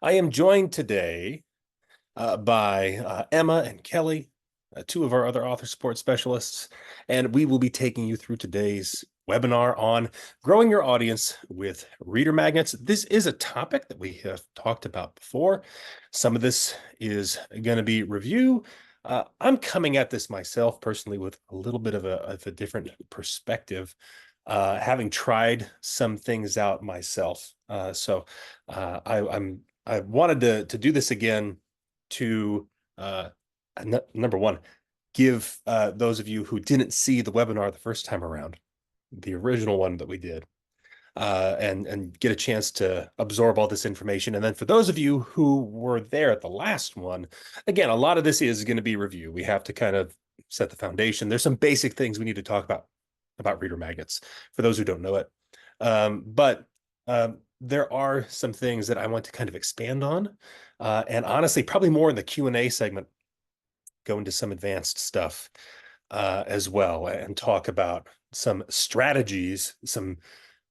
I am joined today by Emma and Kelly, two of our other author support specialists, and we will be taking you through today's webinar on growing your audience with reader magnets. This is a topic that we have talked about before. Some of this is going to be review. I'm coming at this myself personally with a little bit of a different perspective, having tried some things out myself. I wanted to do this again to number one, give those of you who didn't see the webinar the first time around, the original one that we did, and get a chance to absorb all this information. And then for those of you who were there at the last one, again, a lot of this is going to be review. We have to kind of set the foundation. There's some basic things we need to talk about reader magnets for those who don't know it. But there are some things that I want to kind of expand on, and honestly, probably more in the Q&A segment, go into some advanced stuff as well, and talk about some strategies, some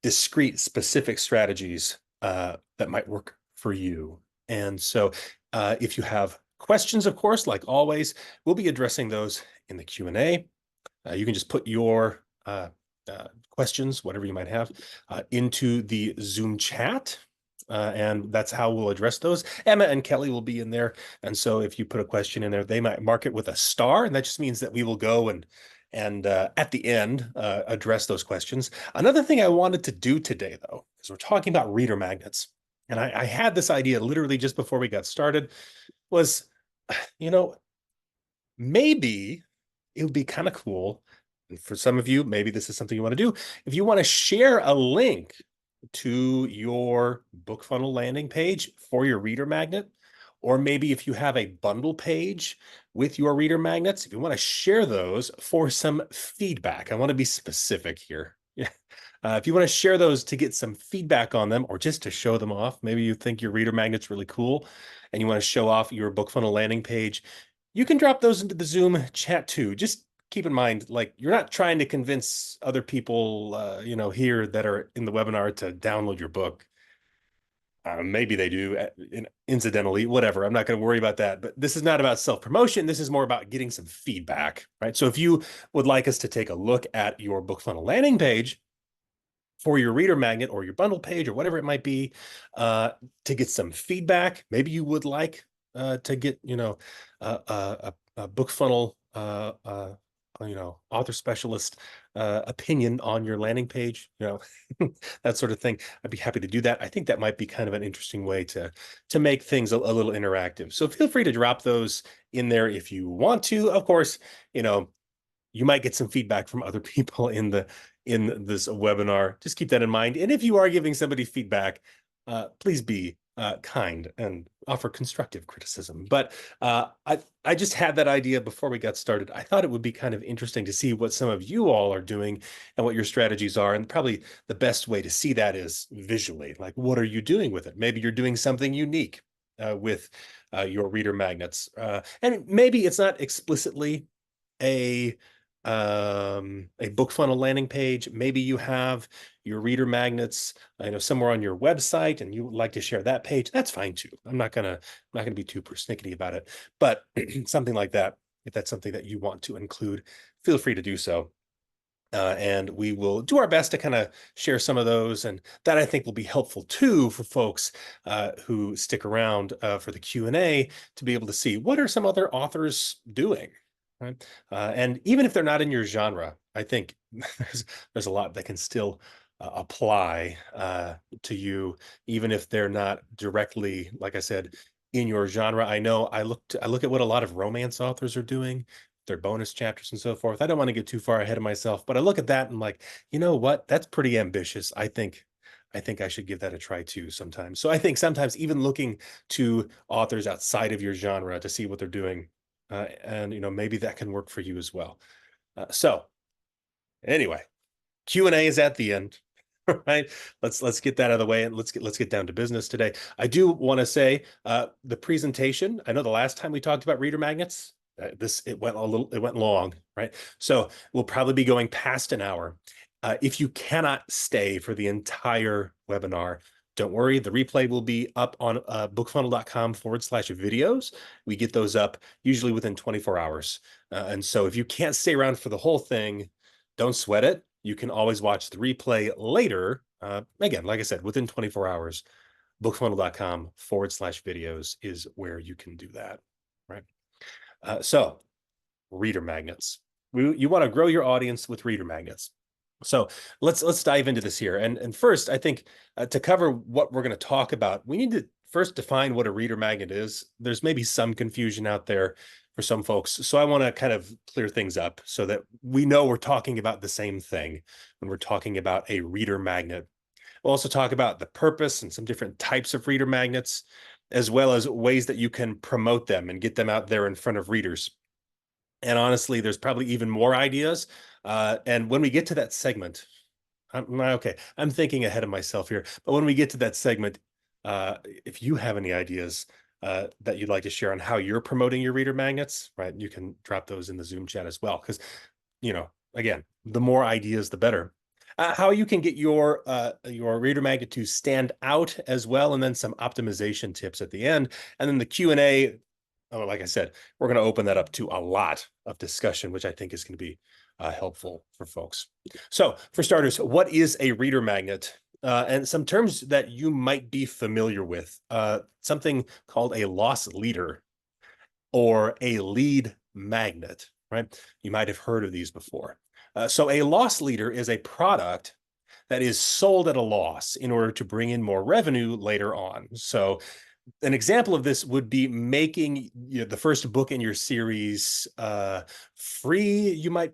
discrete, specific strategies that might work for you. And so if you have questions, of course, like always, we'll be addressing those in the Q&A. You can just put your questions, whatever you might have, into the Zoom chat. And that's how we'll address those. Emma and Kelly will be in there. And so if you put a question in there, they might mark it with a star. And that just means that we will go and at the end, address those questions. Another thing I wanted to do today, though, is we're talking about reader magnets. And I had this idea literally just before we got started, was, maybe it would be kind of cool. And for some of you, maybe this is something you want to do. If you want to share a link to your BookFunnel landing page for your reader magnet, or maybe if you have a bundle page with your reader magnets, if you want to share those for some feedback, I want to be specific here. Yeah. If you want to share those to get some feedback on them, or just to show them off, maybe you think your reader magnet's really cool and you want to show off your BookFunnel landing page, you can drop those into the Zoom chat too. Just keep in mind, like, you're not trying to convince other people, here that are in the webinar to download your book. Maybe they do, incidentally, whatever. I'm not going to worry about that. But this is not about self-promotion. This is more about getting some feedback, right? So if you would like us to take a look at your BookFunnel landing page for your reader magnet or your bundle page or whatever it might be, to get some feedback, maybe you would like to get, a BookFunnel author specialist opinion on your landing page, that sort of thing. I'd be happy to do that. I think that might be kind of an interesting way to make things a little interactive. So feel free to drop those in there if you want to. Of course, you might get some feedback from other people in this webinar. Just keep that in mind. And if you are giving somebody feedback, please be kind and offer constructive criticism. But I just had that idea before we got started. I thought it would be kind of interesting to see what some of you all are doing and what your strategies are. And probably the best way to see that is visually. Like, what are you doing with it? Maybe you're doing something unique with your reader magnets. And maybe it's not explicitly a BookFunnel landing page. Maybe you have your reader magnets, somewhere on your website, and you would like to share that page. That's fine too. I'm not gonna be too persnickety about it, but something like that, if that's something that you want to include, feel free to do so. And we will do our best to kind of share some of those, and that I think will be helpful too for folks who stick around for the Q&A to be able to see what are some other authors doing. Right. And even if they're not in your genre, I think there's a lot that can still apply to you, even if they're not directly, like I said, in your genre. I know I look at what a lot of romance authors are doing, their bonus chapters and so forth. I don't want to get too far ahead of myself, but I look at that and I'm like, you know what? That's pretty ambitious. I think I should give that a try too sometimes. So I think sometimes even looking to authors outside of your genre to see what they're doing, and maybe that can work for you as well. So anyway, Q&A is at the end. Right, let's get that out of the way, and let's get down to business today. I do want to say the presentation, I know the last time we talked about reader magnets, it went long, right? So we'll probably be going past an hour. If you cannot stay for the entire webinar, Don't worry, the replay will be up on bookfunnel.com/videos. We get those up usually within 24 hours. And so if you can't stay around for the whole thing, don't sweat it. You can always watch the replay later. Again, like I said, within 24 hours, bookfunnel.com/videos is where you can do that, right? So reader magnets. You want to grow your audience with reader magnets. So let's dive into this here. And first, I think to cover what we're going to talk about, we need to first define what a reader magnet is. There's maybe some confusion out there for some folks. So I want to kind of clear things up so that we know we're talking about the same thing when we're talking about a reader magnet. We'll also talk about the purpose and some different types of reader magnets, as well as ways that you can promote them and get them out there in front of readers. And honestly, there's probably even more ideas. And when we get to that segment, I'm thinking ahead of myself here. But when we get to that segment, if you have any ideas that you'd like to share on how you're promoting your reader magnets, right, you can drop those in the Zoom chat as well. Because, again, the more ideas, the better. How you can get your reader magnet to stand out as well, and then some optimization tips at the end, and then the Q&A. Oh, like I said, we're going to open that up to a lot of discussion, which I think is going to be helpful for folks. So for starters, what is a reader magnet? And some terms that you might be familiar with, something called a loss leader or a lead magnet, right? You might have heard of these before. So a loss leader is a product that is sold at a loss in order to bring in more revenue later on. So an example of this would be making the first book in your series free. You might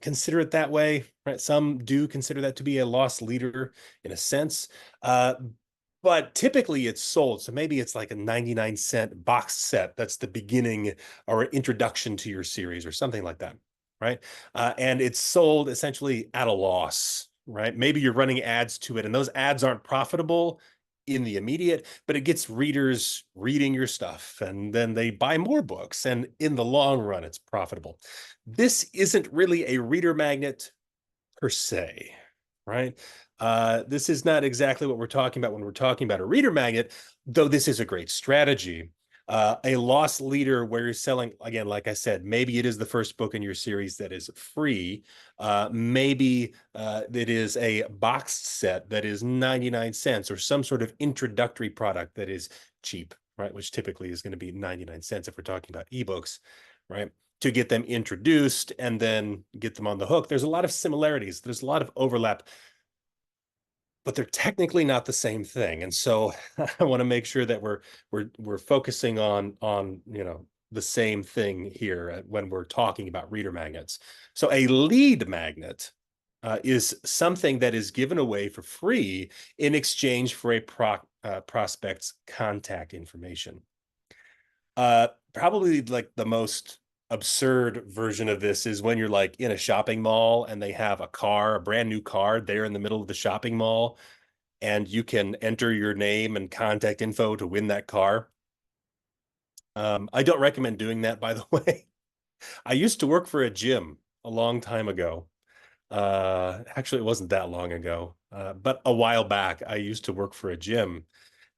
consider it that way, right? Some do consider that to be a loss leader in a sense, but typically it's sold. So maybe it's like a 99-cent box set. That's the beginning or introduction to your series or something like that, right? And it's sold essentially at a loss, right? Maybe you're running ads to it and those ads aren't profitable in the immediate, but it gets readers reading your stuff and then they buy more books, and in the long run it's profitable. This isn't really a reader magnet per se, right? This is not exactly what we're talking about when we're talking about a reader magnet, though this is a great strategy. A loss leader where you're selling, again, like I said, maybe it is the first book in your series that is free. Maybe it is a boxed set that is 99 cents or some sort of introductory product that is cheap, right? Which typically is going to be 99 cents if we're talking about ebooks, right? To get them introduced and then get them on the hook. There's a lot of similarities. There's a lot of overlap, but they're technically not the same thing. And so I want to make sure that we're focusing on the same thing here when we're talking about reader magnets. So a lead magnet is something that is given away for free in exchange for a prospect's contact information. Probably like the most absurd version of this is when you're like in a shopping mall and they have a brand new car there in the middle of the shopping mall, and you can enter your name and contact info to win that car. I don't recommend doing that, by the way. I used to work for a gym a long time ago. Actually, it wasn't that long ago, but a while back, I used to work for a gym.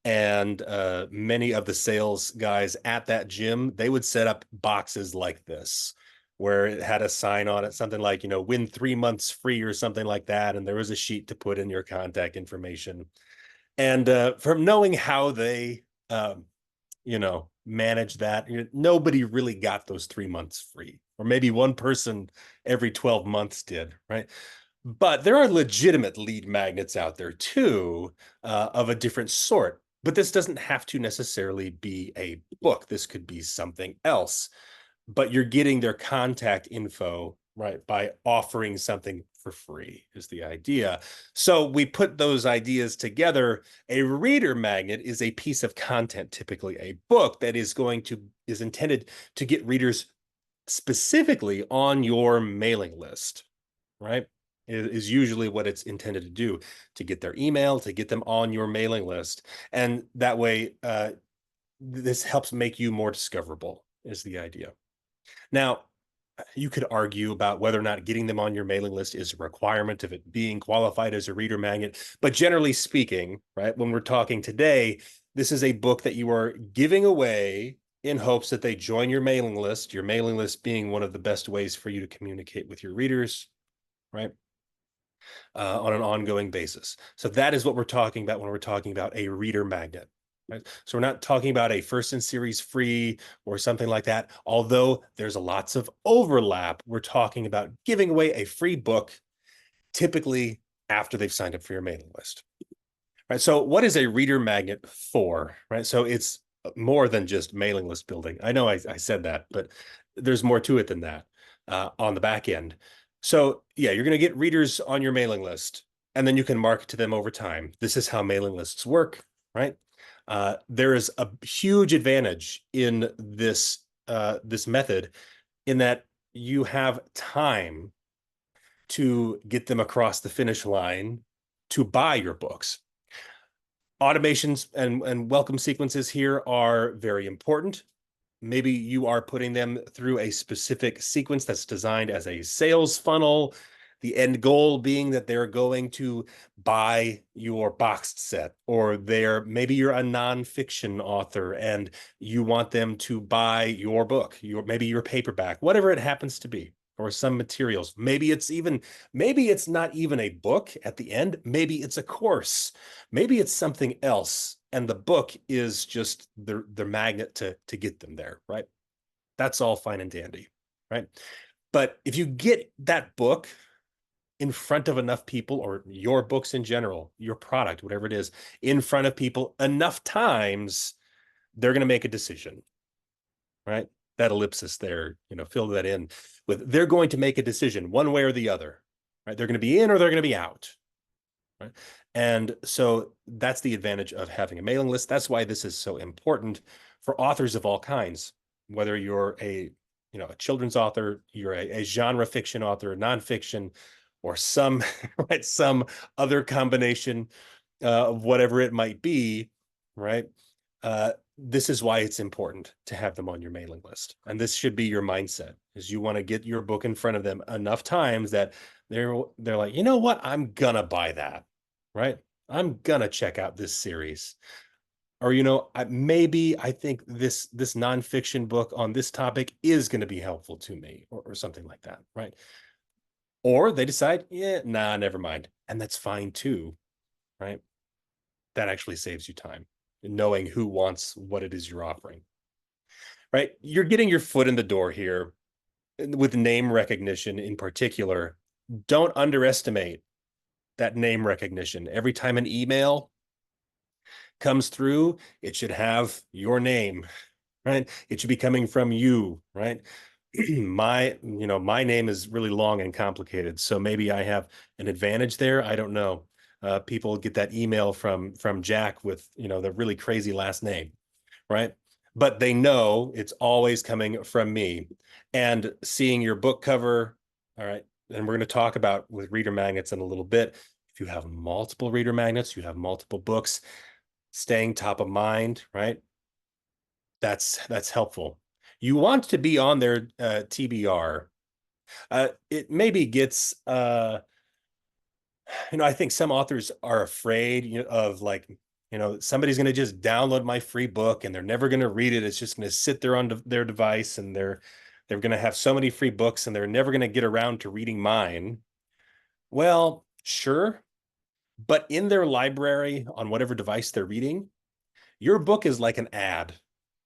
And many of the sales guys at that gym, they would set up boxes like this, where it had a sign on it, something like, win 3 months free or something like that. And there was a sheet to put in your contact information. And from knowing how they, manage that, nobody really got those 3 months free, or maybe one person every 12 months did, right? But there are legitimate lead magnets out there too, of a different sort. But this doesn't have to necessarily be a book. This could be something else. But you're getting their contact info, right, by offering something for free is the idea. So we put those ideas together. A reader magnet is a piece of content, typically a book that is intended to get readers specifically on your mailing list, right? Is usually what it's intended to do, to get their email, to get them on your mailing list. And that way, this helps make you more discoverable is the idea. Now, you could argue about whether or not getting them on your mailing list is a requirement of it being qualified as a reader magnet. But generally speaking, right, when we're talking today, this is a book that you are giving away in hopes that they join your mailing list being one of the best ways for you to communicate with your readers, right, on an ongoing basis. So that is what we're talking about when we're talking about a reader magnet. Right? So we're not talking about a first in series free or something like that. Although there's lots of overlap, we're talking about giving away a free book, typically after they've signed up for your mailing list. Right. So what is a reader magnet for? Right. So it's more than just mailing list building. I know I said that, but there's more to it than that on the back end. So yeah, you're going to get readers on your mailing list, and then you can market to them over time. This is how mailing lists work, right? There is a huge advantage in this method in that you have time to get them across the finish line to buy your books. Automations and welcome sequences here are very important. Maybe you are putting them through a specific sequence that's designed as a sales funnel, the end goal being that they're going to buy your boxed set, or maybe you're a nonfiction author and you want them to buy your book, maybe your paperback, whatever it happens to be, or some materials. Maybe it's not even a book at the end. Maybe it's a course. Maybe it's something else. And the book is just the magnet to get them there, right? That's all fine and dandy, right? But if you get that book in front of enough people, or your books in general, your product, whatever it is, in front of people enough times, they're going to make a decision, right? That ellipsis there, fill that in with, they're going to make a decision one way or the other, right? They're going to be in or they're going to be out, right? And so that's the advantage of having a mailing list. That's why this is so important for authors of all kinds, whether you're a children's author, you're a genre fiction author, nonfiction, or some right, some other combination of whatever it might be, right? This is why it's important to have them on your mailing list. And this should be your mindset, is you want to get your book in front of them enough times that they're like, you know what, I'm gonna buy that, right? I'm gonna check out this series. Or, maybe I think this nonfiction book on this topic is going to be helpful to me, or something like that, right? Or they decide, yeah, nah, never mind. And that's fine too, right? That actually saves you time, knowing who wants what it is you're offering, right? You're getting your foot in the door here with name recognition in particular. Don't underestimate that name recognition. Every time an email comes through, it should have your name, right? It should be coming from you, right? My name is really long and complicated, so maybe I have an advantage there. I don't know. People get that email from Jack with the really crazy last name, right? But they know it's always coming from me. And seeing your book cover, all right, and we're going to talk about with reader magnets in a little bit. If you have multiple reader magnets, you have multiple books, staying top of mind, right? That's helpful. You want to be on their TBR. It maybe gets I think some authors are afraid of, like, somebody's going to just download my free book and they're never going to read it. It's just going to sit there on their device, and they're going to have so many free books and they're never going to get around to reading mine. Well, sure, but in their library on whatever device they're reading, your book is like an ad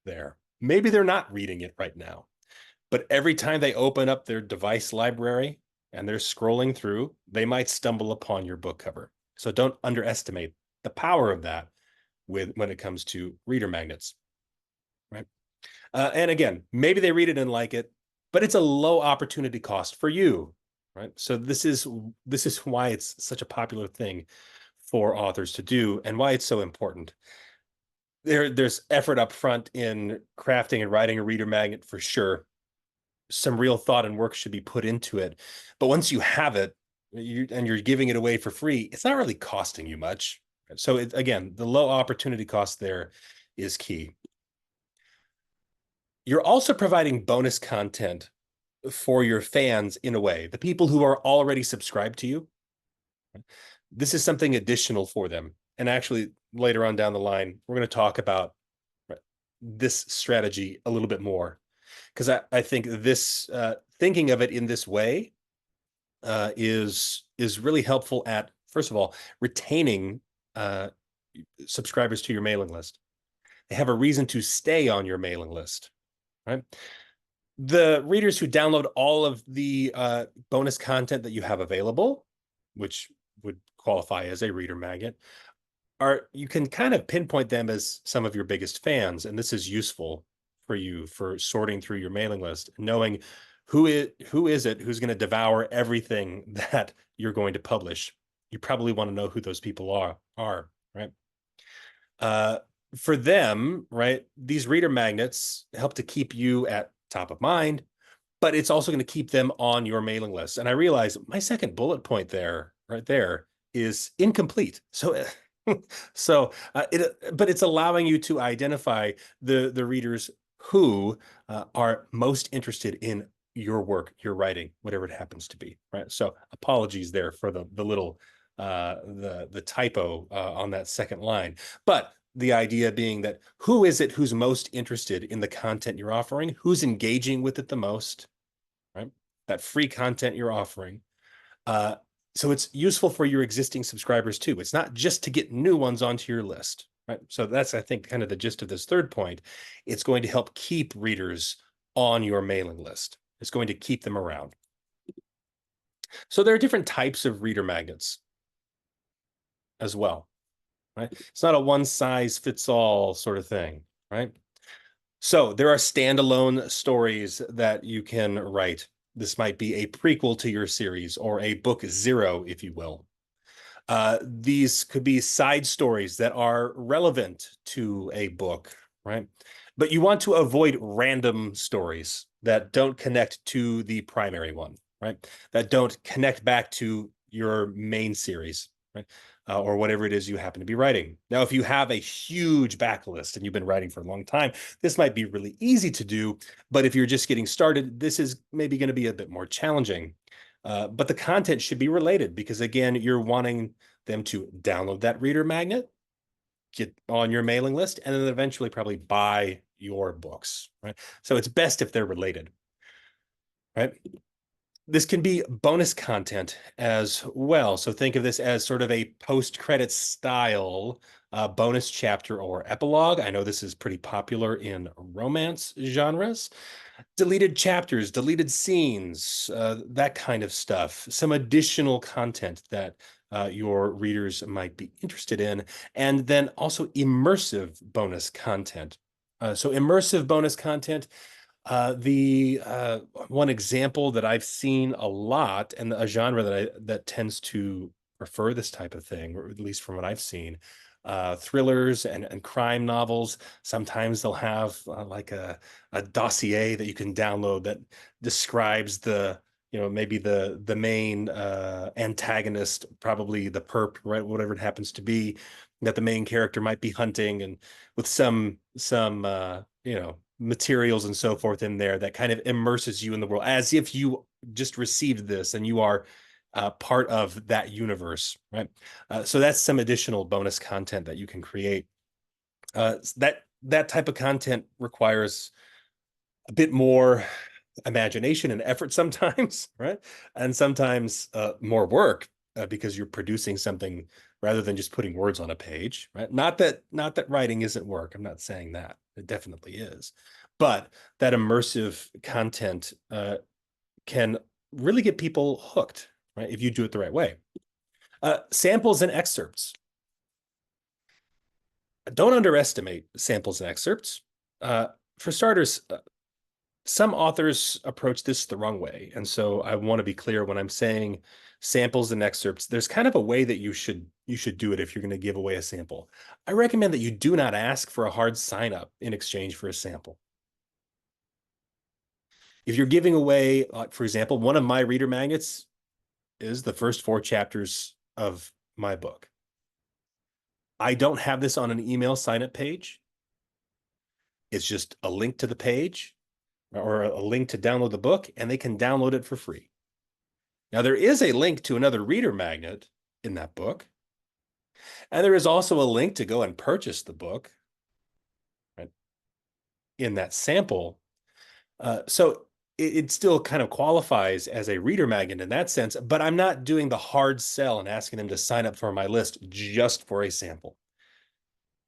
there. Maybe they're not reading it right now, but every time they open up their device library and they're scrolling through, they might stumble upon your book cover. So don't underestimate the power of that when it comes to reader magnets, right? And again, maybe they read it and like it, but it's a low opportunity cost for you, right? So this is why it's such a popular thing for authors to do, and why it's so important. There's effort up front in crafting and writing a reader magnet for sure. Some real thought and work should be put into it. But once you have it, and you're giving it away for free, it's not really costing you much. So again, the low opportunity cost there is key. You're also providing bonus content for your fans in a way, the people who are already subscribed to you. This is something additional for them. And actually, later on down the line, we're going to talk about this strategy a little bit more, because I think this thinking of it in this way is really helpful at, first of all, retaining subscribers to your mailing list. They have a reason to stay on your mailing list, right? The readers who download all of the bonus content that you have available, which would qualify as a reader magnet, you can kind of pinpoint them as some of your biggest fans, and this is useful for you for sorting through your mailing list, knowing who is it who's going to devour everything that you're going to publish. You probably want to know who those people are, right? For them, right, these reader magnets help to keep you at top of mind, but it's also going to keep them on your mailing list. And I realize my second bullet point there, right there, is incomplete. But it's allowing you to identify the readers who are most interested in your work, your writing, whatever it happens to be, right? So apologies there for the little the typo on that second line, but the idea being that who is it who's most interested in the content you're offering, who's engaging with it the most, right? That free content you're offering. So it's useful for your existing subscribers too. It's not just to get new ones onto your list, right? So that's, I think, kind of the gist of this third point. It's going to help keep readers on your mailing list. It's going to keep them around. So there are different types of reader magnets as well, right? It's not a one size fits all sort of thing, right? So there are standalone stories that you can write. This might be a prequel to your series or a book zero, if you will. These could be side stories that are relevant to a book, right? But you want to avoid random stories that don't connect to the primary one, right? That don't connect back to your main series, right? Or whatever it is you happen to be writing. Now, if you have a huge backlist and you've been writing for a long time, this might be really easy to do. But if you're just getting started, this is maybe going to be a bit more challenging. But the content should be related because, again, you're wanting them to download that reader magnet, get on your mailing list, and then eventually probably buy your books, right? So it's best if they're related, right? This can be bonus content as well. So think of this as sort of a post-credits style bonus chapter or epilogue. I know this is pretty popular in romance genres. Deleted chapters, deleted scenes, that kind of stuff. Some additional content that your readers might be interested in. And then also immersive bonus content. So immersive bonus content, the one example that I've seen a lot, and a genre that tends to prefer this type of thing, or at least from what I've seen, thrillers and crime novels. Sometimes they'll have like a dossier that you can download that describes maybe the main antagonist, probably the perp, right? Whatever it happens to be, that the main character might be hunting, and with some materials and so forth in there that kind of immerses you in the world as if you just received this and you are part of that universe, right? So that's some additional bonus content that you can create. That type of content requires a bit more imagination and effort sometimes, right? And sometimes more work because you're producing something rather than just putting words on a page, right? Not that writing isn't work. I'm not saying that. It definitely is. But that immersive content can really get people hooked, right? If you do it the right way. Samples and excerpts. Don't underestimate samples and excerpts. For starters, some authors approach this the wrong way. And so I want to be clear when I'm saying samples and excerpts, there's kind of a way that you should do it if you're going to give away a sample. I recommend that you do not ask for a hard sign up in exchange for a sample. If you're giving away, for example, one of my reader magnets is the first 4 chapters of my book. I don't have this on an email sign up page. It's just a link to the page, or a link to download the book, and they can download it for free. Now, there is a link to another reader magnet in that book, and there is also a link to go and purchase the book, right, in that sample. So it still kind of qualifies as a reader magnet in that sense, but I'm not doing the hard sell and asking them to sign up for my list just for a sample.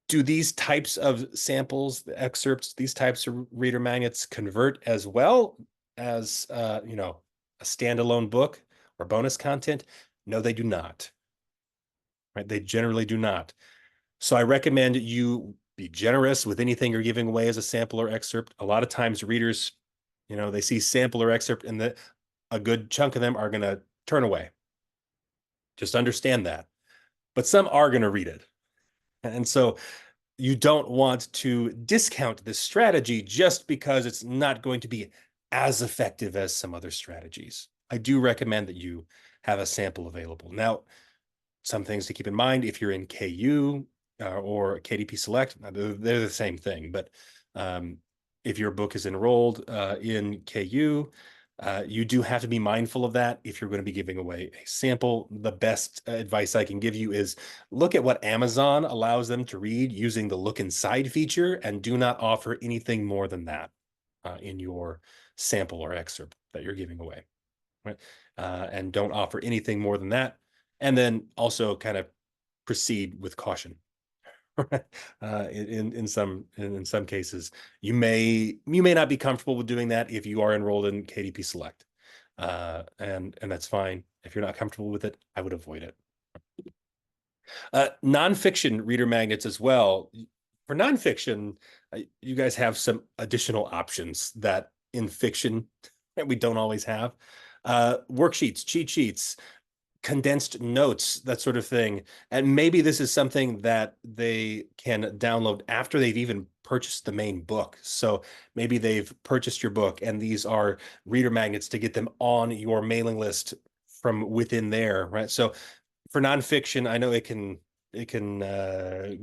Do these types of samples, the excerpts, these types of reader magnets convert as well as a standalone book or bonus content? No, they do not. Right? They generally do not. So I recommend you be generous with anything you're giving away as a sample or excerpt. A lot of times readers, they see sample or excerpt and a good chunk of them are going to turn away. Just understand that. But some are going to read it. And so you don't want to discount this strategy just because it's not going to be as effective as some other strategies. I do recommend that you have a sample available. Now, some things to keep in mind if you're in KU or KDP Select, they're the same thing. But if your book is enrolled in KU, you do have to be mindful of that if you're going to be giving away a sample. The best advice I can give you is look at what Amazon allows them to read using the look inside feature, and do not offer anything more than that in your sample or excerpt that you're giving away. Right? And don't offer anything more than that. And then also kind of proceed with caution. In some cases, you may not be comfortable with doing that if you are enrolled in KDP Select, and that's fine. If you're not comfortable with it, I would avoid it. Nonfiction reader magnets as well. For nonfiction, you guys have some additional options that in fiction that we don't always have. Worksheets, cheat sheets, condensed notes, that sort of thing. And maybe this is something that they can download after they've even purchased the main book. So maybe they've purchased your book and these are reader magnets to get them on your mailing list from within there, right? So for nonfiction, I know it can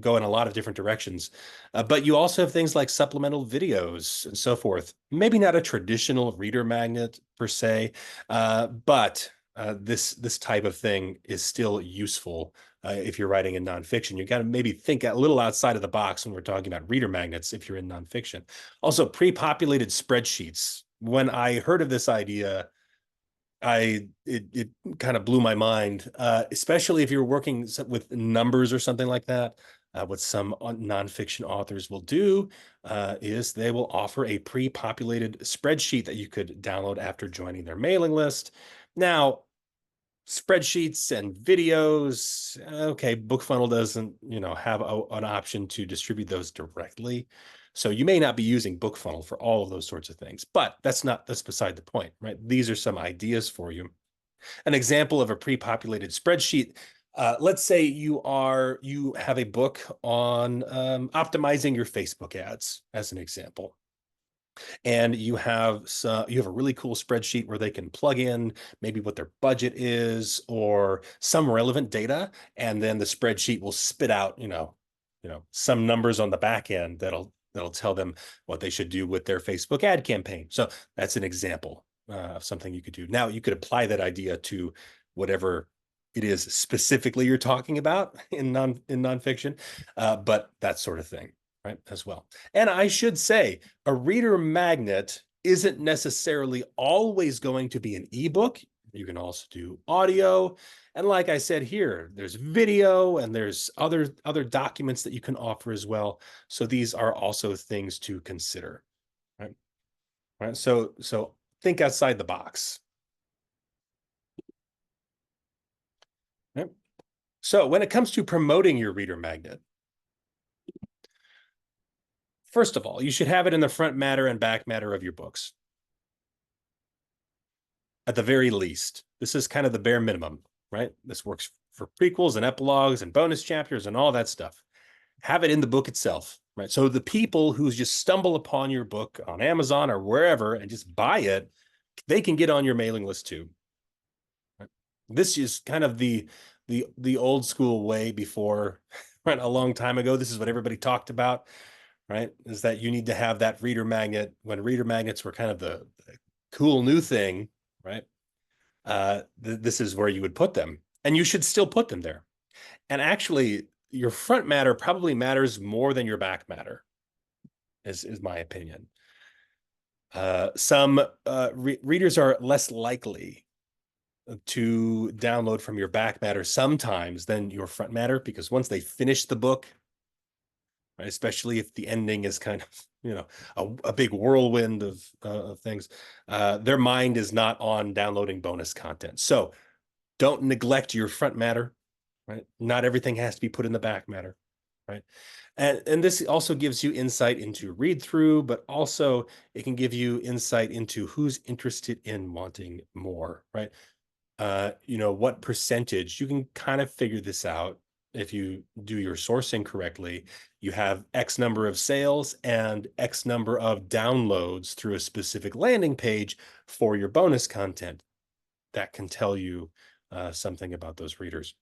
go in a lot of different directions, but you also have things like supplemental videos and so forth. Maybe not a traditional reader magnet per se, but this type of thing is still useful if you're writing in nonfiction. You got to maybe think a little outside of the box when we're talking about reader magnets if you're in nonfiction. Also, pre-populated spreadsheets. When I heard of this idea, it kind of blew my mind, especially if you're working with numbers or something like that. What some nonfiction authors will do is they will offer a pre-populated spreadsheet that you could download after joining their mailing list. Now, spreadsheets and videos, okay, BookFunnel doesn't, have an option to distribute those directly. So you may not be using BookFunnel for all of those sorts of things, but that's beside the point, right? These are some ideas for you. An example of a pre-populated spreadsheet. Let's say you have a book on optimizing your Facebook ads, as an example, and you have a really cool spreadsheet where they can plug in maybe what their budget is or some relevant data, and then the spreadsheet will spit out some numbers on the back end that'll tell them what they should do with their Facebook ad campaign. So that's an example of something you could do. Now you could apply that idea to whatever it is specifically you're talking about in nonfiction, but that sort of thing, right, as well. And I should say, a reader magnet isn't necessarily always going to be an ebook. You can also do audio. And like I said here, there's video and there's other documents that you can offer as well. So these are also things to consider, right? Right. So think outside the box. Right? So when it comes to promoting your reader magnet, first of all, you should have it in the front matter and back matter of your books. At the very least, this is kind of the bare minimum, right? This works for prequels and epilogues and bonus chapters and all that stuff. Have it in the book itself, right? So the people who just stumble upon your book on Amazon or wherever and just buy it, they can get on your mailing list too. Right? This is kind of the old school way before, right? A long time ago, this is what everybody talked about. right? Is that you need to have that reader magnet when reader magnets were kind of the cool new thing, right? This is where you would put them, and you should still put them there. And actually, your front matter probably matters more than your back matter, is my opinion. Some readers are less likely to download from your back matter sometimes than your front matter, because once they finish the book, right, especially if the ending is kind of, a big whirlwind of things, their mind is not on downloading bonus content. So don't neglect your front matter, right? Not everything has to be put in the back matter, right? And this also gives you insight into read through, but also it can give you insight into who's interested in wanting more, right? What percentage, you can kind of figure this out if you do your sourcing correctly. You have X number of sales and X number of downloads through a specific landing page for your bonus content. That can tell you something about those readers.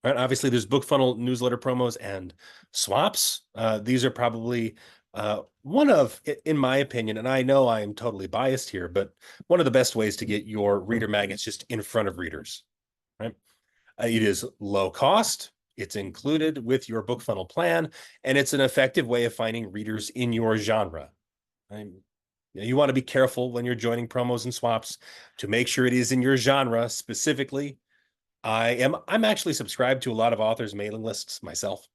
Right? Obviously, there's BookFunnel newsletter promos and swaps. These are probably one of, in my opinion, and I know I am totally biased here, but one of the best ways to get your reader magnets just in front of readers. Right? It is low cost. It's included with your BookFunnel plan, and it's an effective way of finding readers in your genre. Right? You want to be careful when you're joining promos and swaps to make sure it is in your genre specifically. I'm actually subscribed to a lot of authors' mailing lists myself.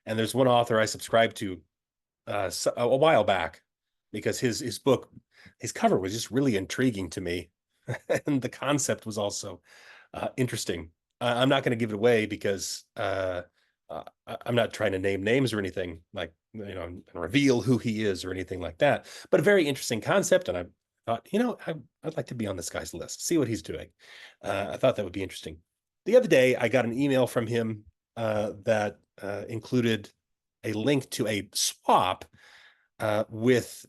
And there's one author I subscribed to a while back because his book, his cover was just really intriguing to me. And the concept was also interesting. I'm not going to give it away because I'm not trying to name names or anything, like, and reveal who he is or anything like that. But a very interesting concept. And I thought, I'd like to be on this guy's list, see what he's doing. I thought that would be interesting. The other day, I got an email from him that included a link to a swap with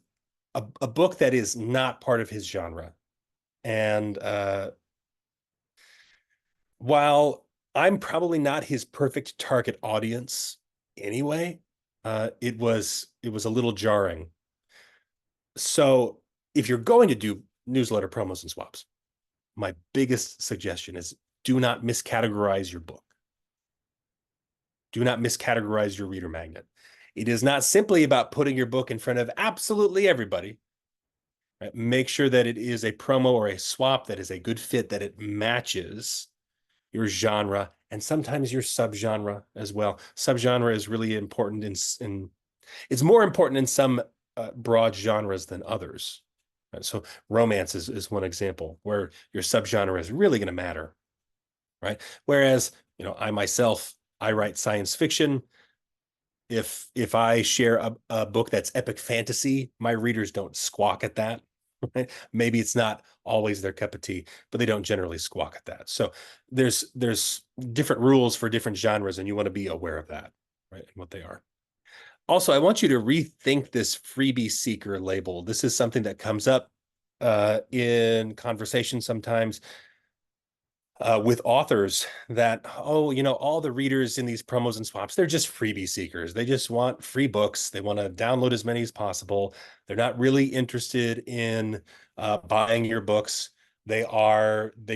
a book that is not part of his genre. And while I'm probably not his perfect target audience anyway, it was a little jarring. So if you're going to do newsletter promos and swaps, my biggest suggestion is do not miscategorize your book. Do not miscategorize your reader magnet. It is not simply about putting your book in front of absolutely everybody. Right? Make sure that it is a promo or a swap that is a good fit, that it matches your genre and sometimes your subgenre as well. Subgenre is really important in it's more important in some broad genres than others. Right? So romance is one example where your subgenre is really going to matter, right? Whereas, I myself, I write science fiction. If I share a book that's epic fantasy, my readers don't squawk at that. Right? Maybe it's not always their cup of tea, but they don't generally squawk at that. So there's different rules for different genres, and you want to be aware of that, right? And what they are. Also, I want you to rethink this freebie seeker label. This is something that comes up in conversation sometimes with authors that, all the readers in these promos and swaps, they're just freebie seekers. They just want free books. They want to download as many as possible. They're not really interested in buying your books. They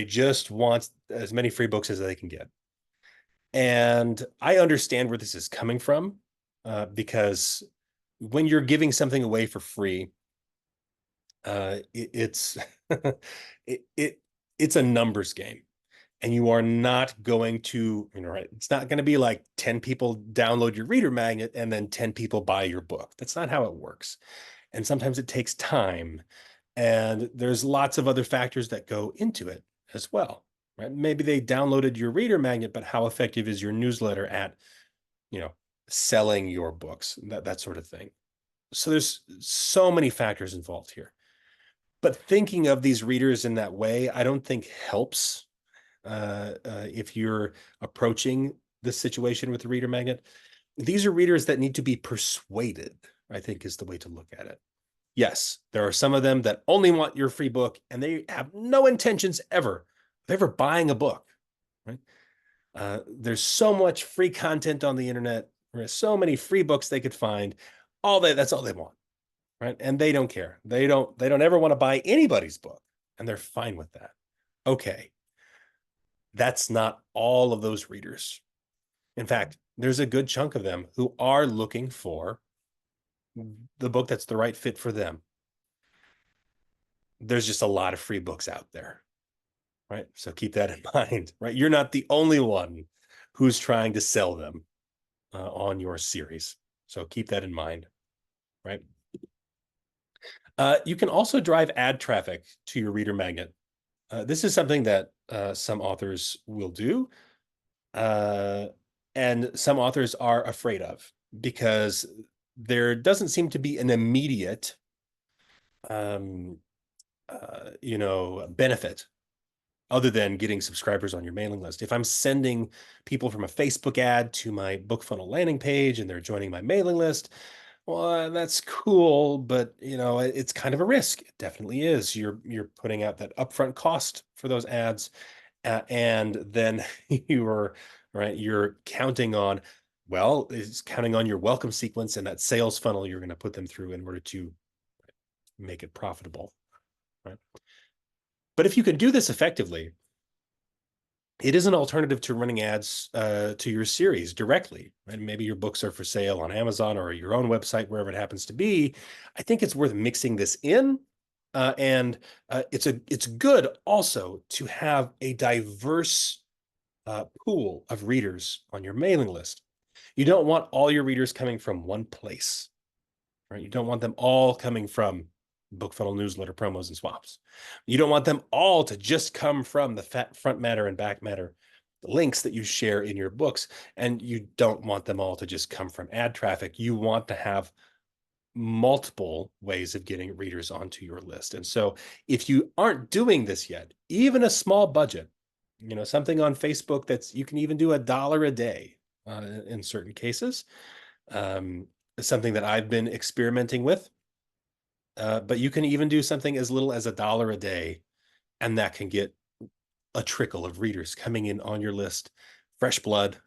just want as many free books as they can get. And I understand where this is coming from because when you're giving something away for free, it's it's a numbers game. And you are not going to, right? It's not going to be like 10 people download your reader magnet and then 10 people buy your book. That's not how it works. And sometimes it takes time. And there's lots of other factors that go into it as well, right? Maybe they downloaded your reader magnet, but how effective is your newsletter at, selling your books, that sort of thing. So there's so many factors involved here. But thinking of these readers in that way, I don't think helps if you're approaching this situation with the reader magnet. These are readers that need to be persuaded, I think, is the way to look at it. Yes, there are some of them that only want your free book and they have no intentions of ever buying a book, right? There's so much free content on the internet. There's so many free books they could find. That's all they want, right? And they don't care. They don't ever want to buy anybody's book, and they're fine with that. Okay. That's not all of those readers. In fact, there's a good chunk of them who are looking for the book that's the right fit for them. There's just a lot of free books out there, right? So keep that in mind, right? You're not the only one who's trying to sell them on your series. So keep that in mind, right? You can also drive ad traffic to your reader magnet. This is something that some authors will do, and some authors are afraid of, because there doesn't seem to be an immediate benefit other than getting subscribers on your mailing list. If I'm sending people from a Facebook ad to my BookFunnel landing page and they're joining my mailing list, well, that's cool, but it's kind of a risk. It definitely is. You're putting out that upfront cost for those ads, and then you're counting on, it's counting on your welcome sequence and that sales funnel you're going to put them through in order to make it profitable, right? But if you can do this effectively, it is an alternative to running ads to your series directly. And maybe your books are for sale on Amazon or your own website, wherever it happens to be. I think it's worth mixing this in. And it's good also to have a diverse pool of readers on your mailing list. You don't want all your readers coming from one place, right? You don't want them all coming from BookFunnel newsletter promos and swaps. You don't want them all to just come from the front matter and back matter links that you share in your books. And you don't want them all to just come from ad traffic. You want to have multiple ways of getting readers onto your list. And so if you aren't doing this yet, even a small budget, something on Facebook you can even do $1 a day in certain cases, something that I've been experimenting with. But you can even do something as little as $1 a day, and that can get a trickle of readers coming in on your list, fresh blood,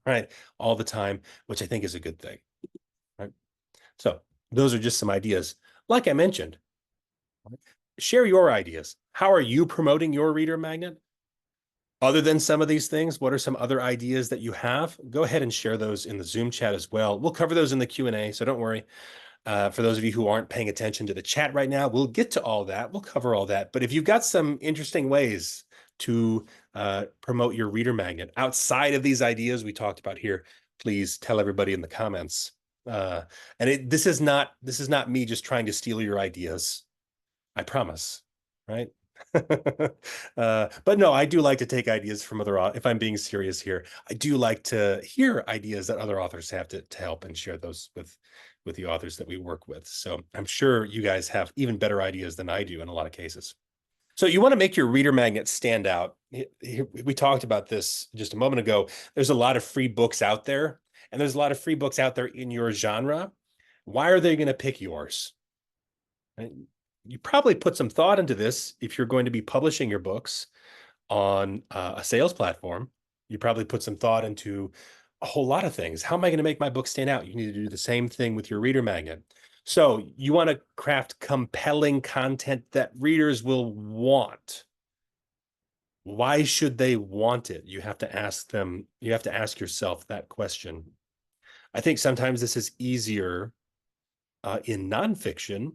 right, all the time, which I think is a good thing, right? So those are just some ideas. Like I mentioned, share your ideas. How are you promoting your reader magnet? Other than some of these things, what are some other ideas that you have? Go ahead and share those in the Zoom chat as well. We'll cover those in the Q&A, so don't worry. For those of you who aren't paying attention to the chat right now, we'll get to all that. We'll cover all that. But if you've got some interesting ways to promote your reader magnet outside of these ideas we talked about here, please tell everybody in the comments. This is not me just trying to steal your ideas. I promise, right? But no, I do like to take ideas from if I'm being serious here, I do like to hear ideas that other authors have to help and share those with the authors that we work with. So I'm sure you guys have even better ideas than I do in a lot of cases. So you want to make your reader magnet stand out. We talked about this just a moment ago. There's a lot of free books out there, and there's a lot of free books out there in your genre. Why are they going to pick yours? You probably put some thought into this if you're going to be publishing your books on a sales platform. You probably put some thought into a whole lot of things. How am I going to make my book stand out? You need to do the same thing with your reader magnet. So you want to craft compelling content that readers will want. Why should they want it? You have to ask them. You have to ask yourself that question. I think sometimes this is easier in nonfiction,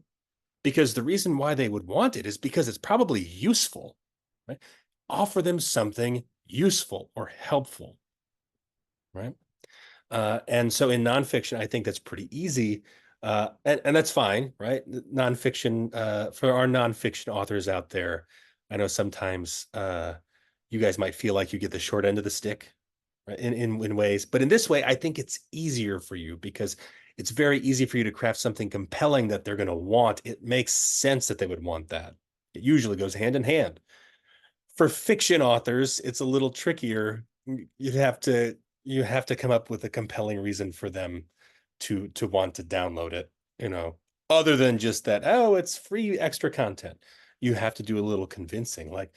because the reason why they would want it is because it's probably useful, right? Offer them something useful or helpful, right? And so in nonfiction, I think that's pretty easy. And that's fine, right? Nonfiction, for our nonfiction authors out there, I know sometimes you guys might feel like you get the short end of the stick, right, in ways. But in this way, I think it's easier for you because it's very easy for you to craft something compelling that they're going to want. It makes sense that they would want that. It usually goes hand in hand. For fiction authors, it's a little trickier. You have to come up with a compelling reason for them to want to download it, other than just that, oh, it's free extra content. You have to do a little convincing, like,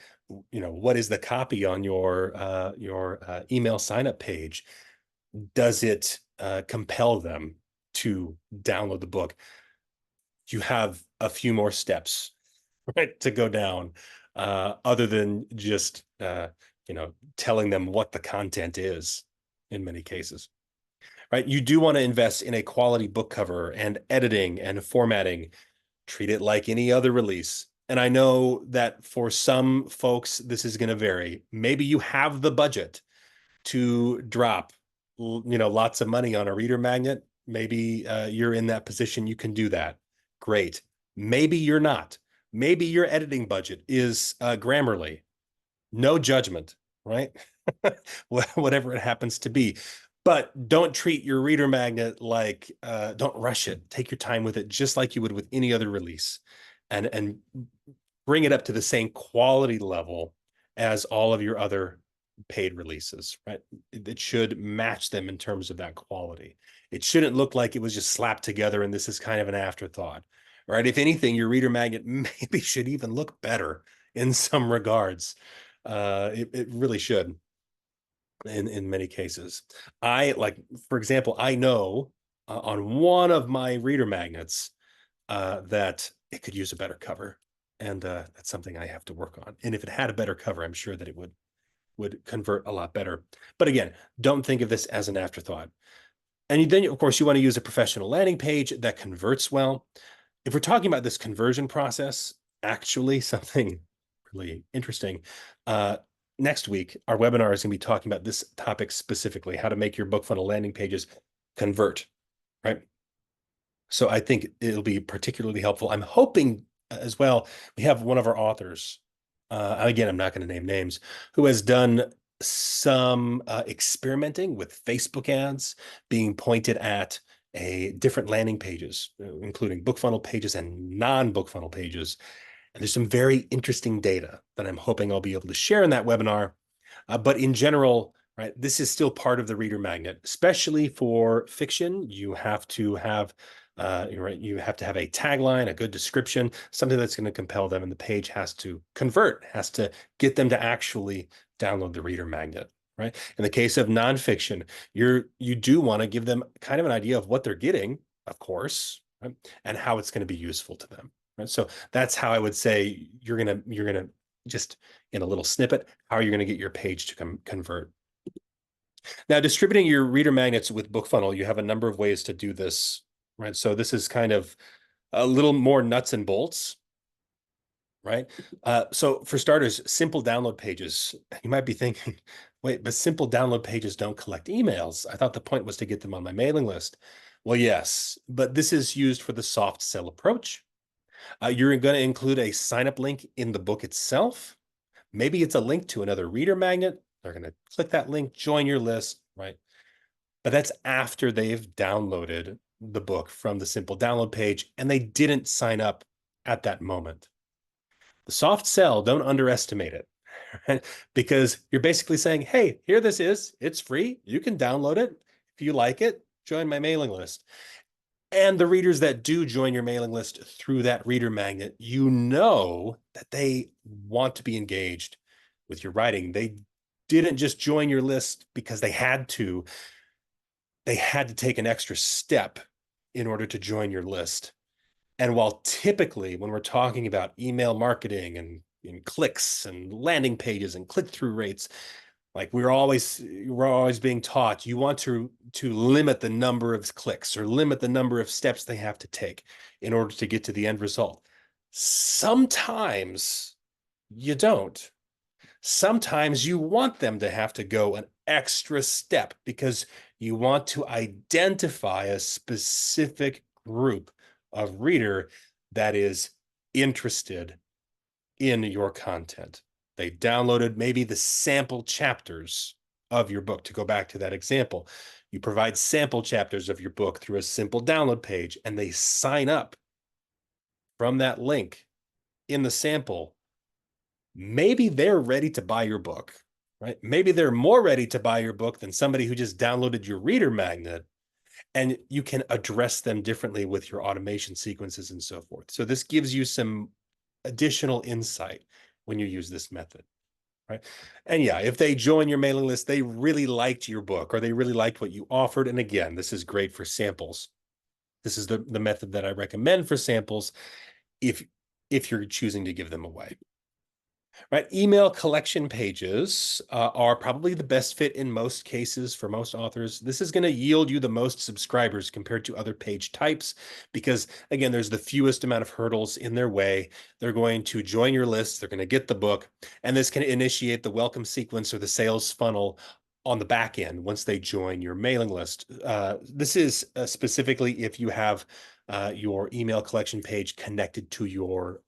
what is the copy on your email sign up page? Does it compel them to download the book, you have a few more steps, right, to go down, other than just telling them what the content is in many cases. Right? You do want to invest in a quality book cover and editing and formatting. Treat it like any other release. And I know that for some folks, this is going to vary. Maybe you have the budget to drop, lots of money on a reader magnet. Maybe you're in that position. You can do that. Great. Maybe you're not. Maybe your editing budget is Grammarly. No judgment, right? Whatever it happens to be. But don't treat your reader magnet like, don't rush it. Take your time with it, just like you would with any other release, and bring it up to the same quality level as all of your other paid releases, right? It should match them in terms of that quality. It shouldn't look like it was just slapped together and this is kind of an afterthought, right? If anything, your reader magnet maybe should even look better in some regards. It really should in many cases. For example, I know on one of my reader magnets that it could use a better cover. And that's something I have to work on. And if it had a better cover, I'm sure that it would convert a lot better. But again, don't think of this as an afterthought. And then, of course, you want to use a professional landing page that converts well. If we're talking about this conversion process, actually something really interesting, next week, our webinar is going to be talking about this topic specifically, how to make your BookFunnel landing pages convert, right? So I think it'll be particularly helpful. I'm hoping as well, we have one of our authors, again, I'm not going to name names, who has done some experimenting with Facebook ads being pointed at different landing pages, including BookFunnel pages and non-BookFunnel pages. And there's some very interesting data that I'm hoping I'll be able to share in that webinar. But in general, right, this is still part of the reader magnet, especially for fiction. You have to have you have to have a tagline, a good description, something that's going to compel them, and the page has to convert, has to get them to actually download the reader magnet. Right. In the case of nonfiction, you do want to give them kind of an idea of what they're getting, of course, right, and how it's going to be useful to them. Right. So that's how I would say you're gonna just in a little snippet how you're going to get your page to convert. Now, distributing your reader magnets with BookFunnel, you have a number of ways to do this, right? So this is kind of a little more nuts and bolts, right? So for starters, simple download pages. You might be thinking, wait, but simple download pages don't collect emails. I thought the point was to get them on my mailing list. Well, yes, but this is used for the soft sell approach. You're going to include a sign-up link in the book itself. Maybe it's a link to another reader magnet. They're going to click that link, join your list, right? But that's after they've downloaded the book from the simple download page and they didn't sign up at that moment. The soft sell, don't underestimate it, right? Because you're basically saying, hey, here this is. It's free. You can download it. If you like it, join my mailing list. And the readers that do join your mailing list through that reader magnet, you know that they want to be engaged with your writing. They didn't just join your list because they had to. They had to take an extra step in order to join your list. And while typically when we're talking about email marketing and clicks and landing pages and click-through rates, like we're always being taught, you want to limit the number of clicks or limit the number of steps they have to take in order to get to the end result. Sometimes you don't. Sometimes you want them to have to go an extra step because you want to identify a specific group of reader that is interested in your content. They downloaded maybe the sample chapters of your book. To go back to that example, you provide sample chapters of your book through a simple download page, and they sign up from that link in the sample. Maybe they're ready to buy your book, right? Maybe they're more ready to buy your book than somebody who just downloaded your reader magnet, and you can address them differently with your automation sequences and so forth. So this gives you some additional insight when you use this method, right? And yeah, if they join your mailing list, they really liked your book or they really liked what you offered. And again, this is great for samples. This is the method that I recommend for samples if you're choosing to give them away. Right, email collection pages are probably the best fit in most cases for most authors. This is going to yield you the most subscribers compared to other page types because, again, there's the fewest amount of hurdles in their way. They're going to join your list, they're going to get the book, and this can initiate the welcome sequence or the sales funnel on the back end once they join your mailing list. This is specifically if you have your email collection page connected to your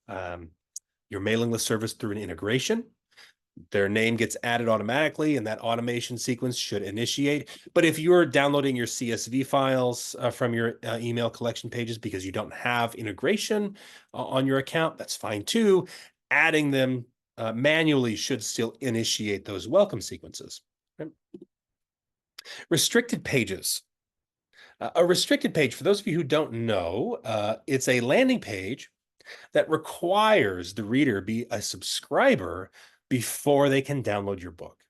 mailing list service through an integration. Their name gets added automatically, and that automation sequence should initiate. But if you're downloading your CSV files from your email collection pages because you don't have integration on your account, that's fine too. Adding them manually should still initiate those welcome sequences. Okay. Restricted pages. A restricted page, for those of you who don't know, it's a landing page that requires the reader be a subscriber before they can download your book.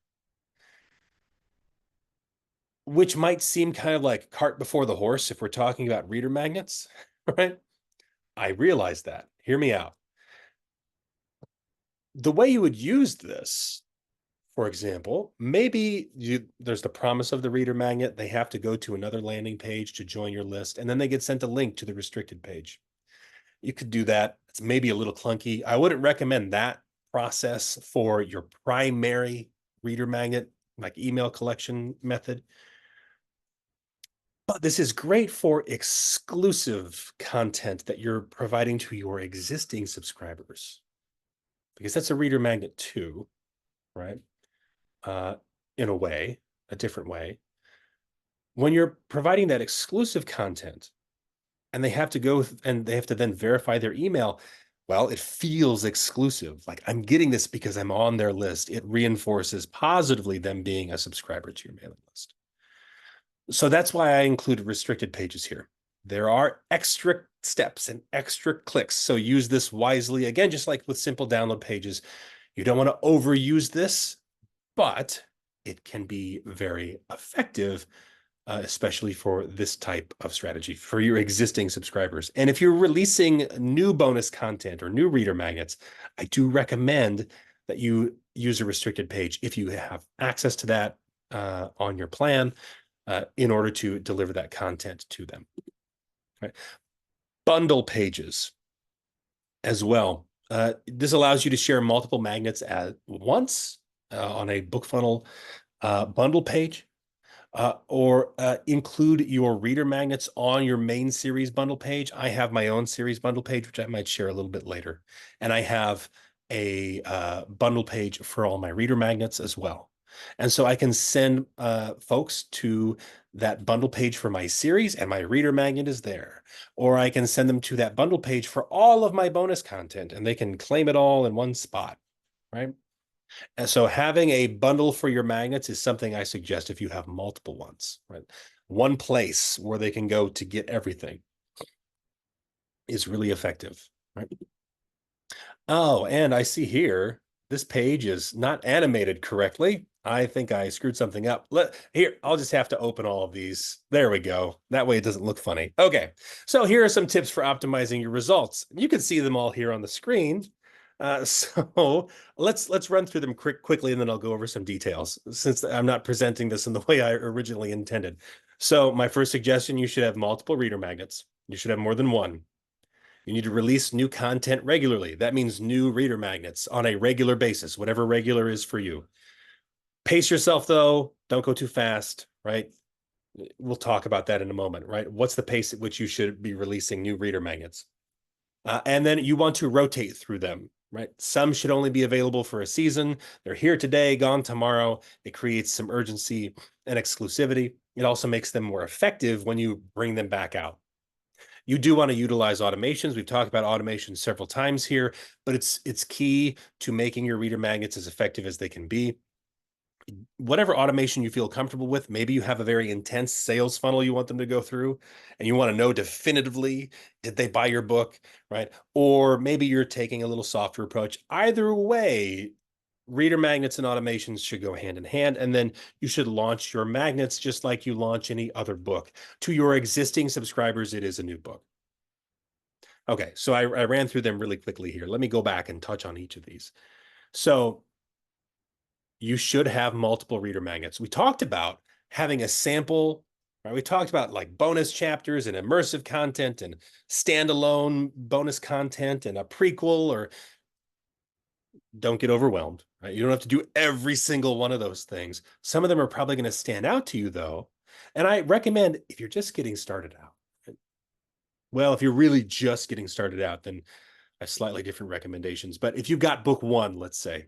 Which might seem kind of like cart before the horse if we're talking about reader magnets, right? I realize that. Hear me out. The way you would use this, for example, maybe there's the promise of the reader magnet. They have to go to another landing page to join your list, and then they get sent a link to the restricted page. You could do that. It's maybe a little clunky. I wouldn't recommend that process for your primary reader magnet, like email collection method. But this is great for exclusive content that you're providing to your existing subscribers, because that's a reader magnet too, right? In a way, a different way. When you're providing that exclusive content, and they have to go and they have to then verify their email, well, it feels exclusive. Like I'm getting this because I'm on their list. It reinforces positively them being a subscriber to your mailing list. So that's why I included restricted pages here. There are extra steps and extra clicks. So use this wisely. Again, just like with simple download pages, you don't want to overuse this, but it can be very effective, especially for this type of strategy for your existing subscribers. And if you're releasing new bonus content or new reader magnets, I do recommend that you use a restricted page if you have access to that on your plan in order to deliver that content to them. Right. Bundle pages as well. This allows you to share multiple magnets at once on a BookFunnel bundle page. Or include your reader magnets on your main series bundle page. I have my own series bundle page, which I might share a little bit later. And I have a bundle page for all my reader magnets as well. And so I can send folks to that bundle page for my series, and my reader magnet is there. Or I can send them to that bundle page for all of my bonus content, and they can claim it all in one spot, right? And so having a bundle for your magnets is something I suggest if you have multiple ones, right? One place where they can go to get everything is really effective, right? Oh, and I see here, this page is not animated correctly. I think I screwed something up. Here, I'll just have to open all of these. There we go. That way it doesn't look funny. Okay, so here are some tips for optimizing your results. You can see them all here on the screen. So let's run through them quickly, and then I'll go over some details since I'm not presenting this in the way I originally intended. So my first suggestion, you should have multiple reader magnets. You should have more than one. You need to release new content regularly. That means new reader magnets on a regular basis, whatever regular is for you. Pace yourself though. Don't go too fast, right? We'll talk about that in a moment, right? What's the pace at which you should be releasing new reader magnets? And then you want to rotate through them, right? Some should only be available for a season. They're here today, gone tomorrow. It creates some urgency and exclusivity. It also makes them more effective when you bring them back out. You do want to utilize automations. We've talked about automation several times here, but it's key to making your reader magnets as effective as they can be. Whatever automation you feel comfortable with, maybe you have a very intense sales funnel you want them to go through, and you want to know definitively, did they buy your book, right? Or maybe you're taking a little softer approach. Either way, reader magnets and automations should go hand in hand. And then you should launch your magnets just like you launch any other book. To your existing subscribers, it is a new book. Okay, so I ran through them really quickly here. Let me go back and touch on each of these. So you should have multiple reader magnets. We talked about having a sample, right? We talked about like bonus chapters and immersive content and standalone bonus content and a prequel, or don't get overwhelmed, right? You don't have to do every single one of those things. Some of them are probably going to stand out to you though. And I recommend if you're just getting started out, well, if you're really just getting started out, then I have slightly different recommendations. But if you've got book one, let's say,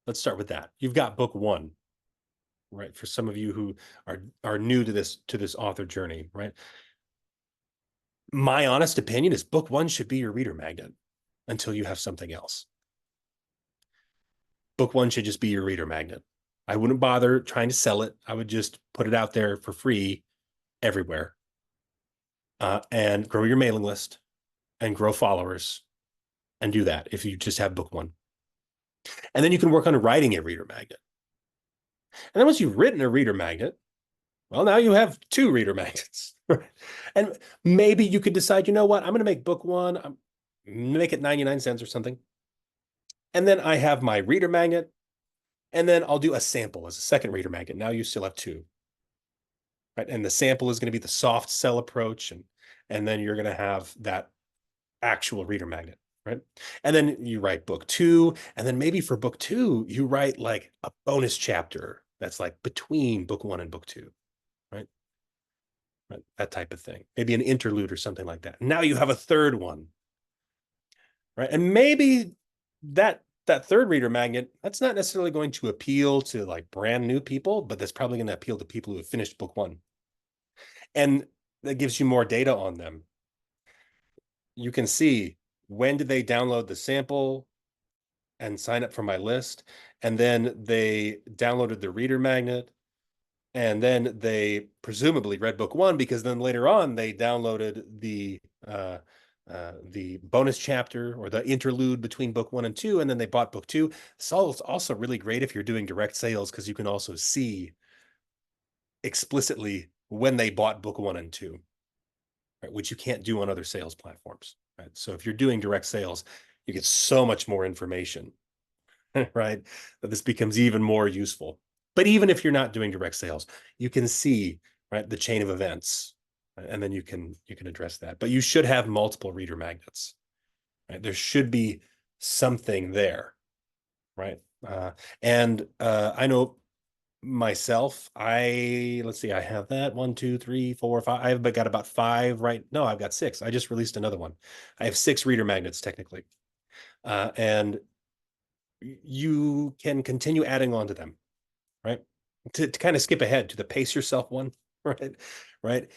let's start with that. You've got book one, right? For some of you who are new to this author journey, right? My honest opinion is book one should be your reader magnet until you have something else. Book one should just be your reader magnet. I wouldn't bother trying to sell it. I would just put it out there for free everywhere, and grow your mailing list and grow followers, and do that if you just have book one. And then you can work on writing a reader magnet. And then once you've written a reader magnet, well, now you have two reader magnets. And maybe you could decide, you know what, I'm going to make book one, I'm going to make it 99 cents or something. And then I have my reader magnet, and then I'll do a sample as a second reader magnet. Now you still have two, right? And the sample is going to be the soft sell approach, and then you're going to have that actual reader magnet, right? And then you write book two, and then maybe for book two, you write like a bonus chapter that's like between book one and book two, right? That type of thing. Maybe an interlude or something like that. Now you have a third one, right? And maybe that third reader magnet, that's not necessarily going to appeal to like brand new people, but that's probably going to appeal to people who have finished book one. And that gives you more data on them. You can see, when did they download the sample and sign up for my list? And then they downloaded the reader magnet, and then they presumably read book one, because then later on they downloaded the bonus chapter or the interlude between book one and two, and then they bought book two. So it's also really great if you're doing direct sales, because you can also see explicitly when they bought book one and two, right? Which you can't do on other sales platforms, right? So if you're doing direct sales, you get so much more information, right? That this becomes even more useful. But even if you're not doing direct sales, you can see, right, the chain of events, right? And then you can address that. But you should have multiple reader magnets, right? There should be something there, right? I know myself, let's see, I have that 1, 2, 3, 4, 5. I've got about 5, right? No, I've got 6. I just released another one. I have 6 reader magnets technically, and you can continue adding on to them, right? To kind of skip ahead to the pace yourself one, right? Right.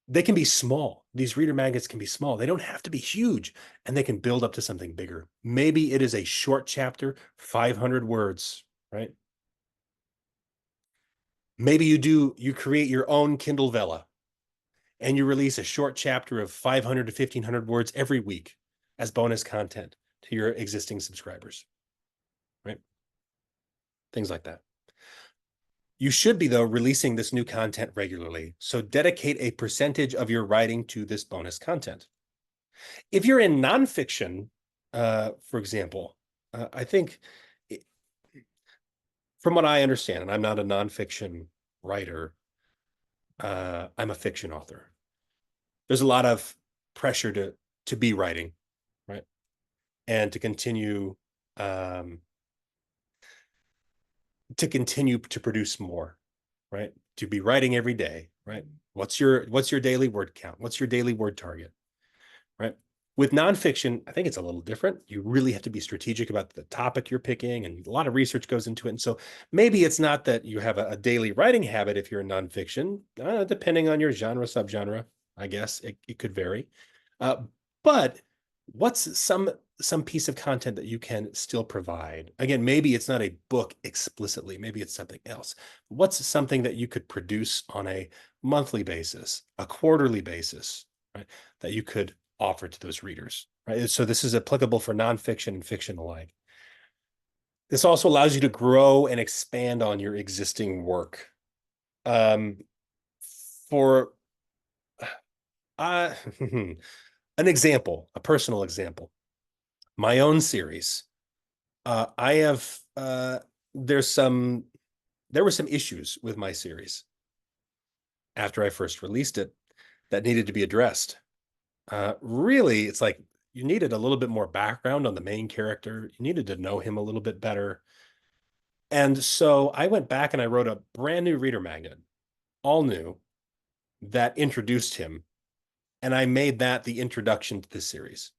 They can be small. These reader magnets can be small. They don't have to be huge, and they can build up to something bigger. Maybe it is a short chapter, 500 words, right? Maybe you create your own Kindle Vella, and you release a short chapter of 500 to 1500 words every week as bonus content to your existing subscribers, right? Things like that. You should be, though, releasing this new content regularly. So dedicate a percentage of your writing to this bonus content. If you're in nonfiction, for example, I think, from what I understand, and I'm not a nonfiction writer, I'm a fiction author. There's a lot of pressure to be writing, right? And to continue to produce more, right? To be writing every day, right? What's your daily word count? What's your daily word target, right? With nonfiction, I think it's a little different. You really have to be strategic about the topic you're picking, and a lot of research goes into it. And so maybe it's not that you have a daily writing habit if you're in nonfiction, depending on your genre, subgenre, I guess it could vary. But what's some piece of content that you can still provide? Again, maybe it's not a book explicitly, maybe it's something else. What's something that you could produce on a monthly basis, a quarterly basis, right? That you could offer to those readers, right? So this is applicable for nonfiction and fiction alike. This also allows you to grow and expand on your existing work. Um, for an example, a personal example, my own series. I have there's some there were some issues with my series after I first released it that needed to be addressed. Really, it's like you needed a little bit more background on the main character. You needed to know him a little bit better. And so I went back and I wrote a brand new reader magnet, all new, that introduced him. And I made that the introduction to this series.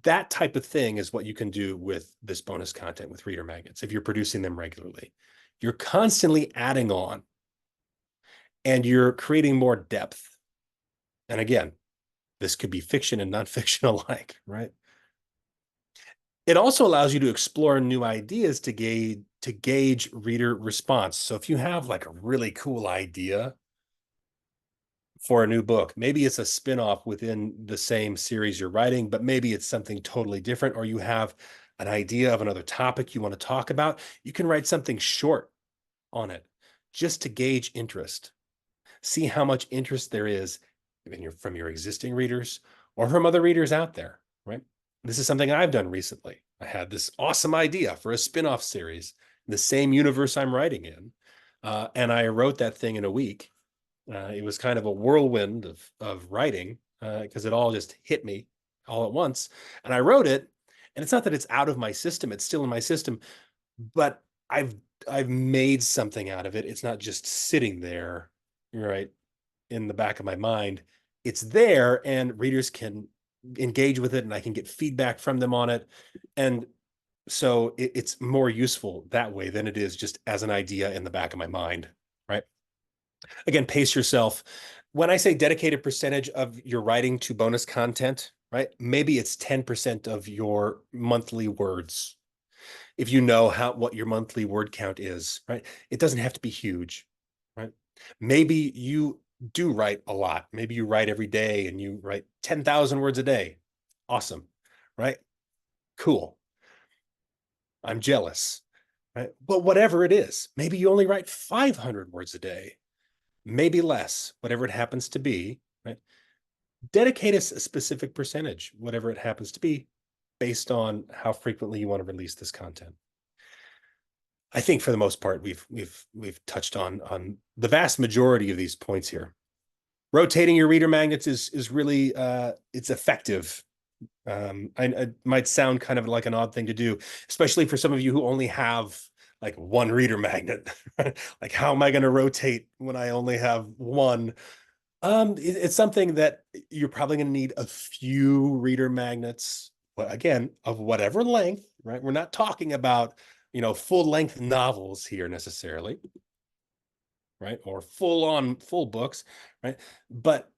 That type of thing is what you can do with this bonus content with reader magnets if you're producing them regularly. You're constantly adding on and you're creating more depth. And again, this could be fiction and nonfiction alike, right? It also allows you to explore new ideas to gauge reader response. So if you have like a really cool idea for a new book, maybe it's a spin-off within the same series you're writing, but maybe it's something totally different, or you have an idea of another topic you want to talk about, you can write something short on it just to gauge interest. See how much interest there is from your existing readers or from other readers out there, right? This is something I've done recently. I had this awesome idea for a spin-off series in the same universe I'm writing in. And I wrote that thing in a week. It was kind of a whirlwind of writing because it all just hit me all at once. And I wrote it, and it's not that it's out of my system; it's still in my system. But I've made something out of it. It's not just sitting there, right, in the back of my mind. It's there, and readers can engage with it, and I can get feedback from them on it. And so it's more useful that way than it is just as an idea in the back of my mind, right? Again, pace yourself. When I say dedicated percentage of your writing to bonus content, right? Maybe it's 10% of your monthly words. If you know what your monthly word count is, right? It doesn't have to be huge, right? Maybe you do write a lot. Maybe you write every day and you write 10,000 words a day. Awesome, right? Cool. I'm jealous, right? But whatever it is, maybe you only write 500 words a day, maybe less, whatever it happens to be, right? Dedicate a specific percentage, whatever it happens to be, based on how frequently you want to release this content. I think for the most part, we've touched on the vast majority of these points here. Rotating your reader magnets is really it's effective. I might sound kind of like an odd thing to do, especially for some of you who only have like one reader magnet. Like, how am I going to rotate when I only have one? It's something that you're probably going to need a few reader magnets, but again, of whatever length, right? We're not talking about, full length novels here necessarily, right? Or full books, right? But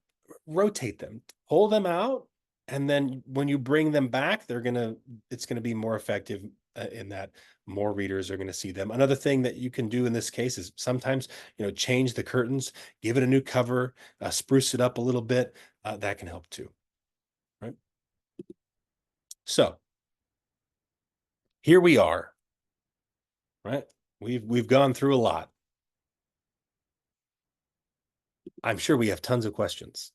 rotate them, pull them out, and then when you bring them back, it's gonna be more effective in that more readers are going to see them. Another thing that you can do in this case is sometimes, change the curtains, give it a new cover, spruce it up a little bit. That can help too, right? So here we are, right? We've gone through a lot. I'm sure we have tons of questions.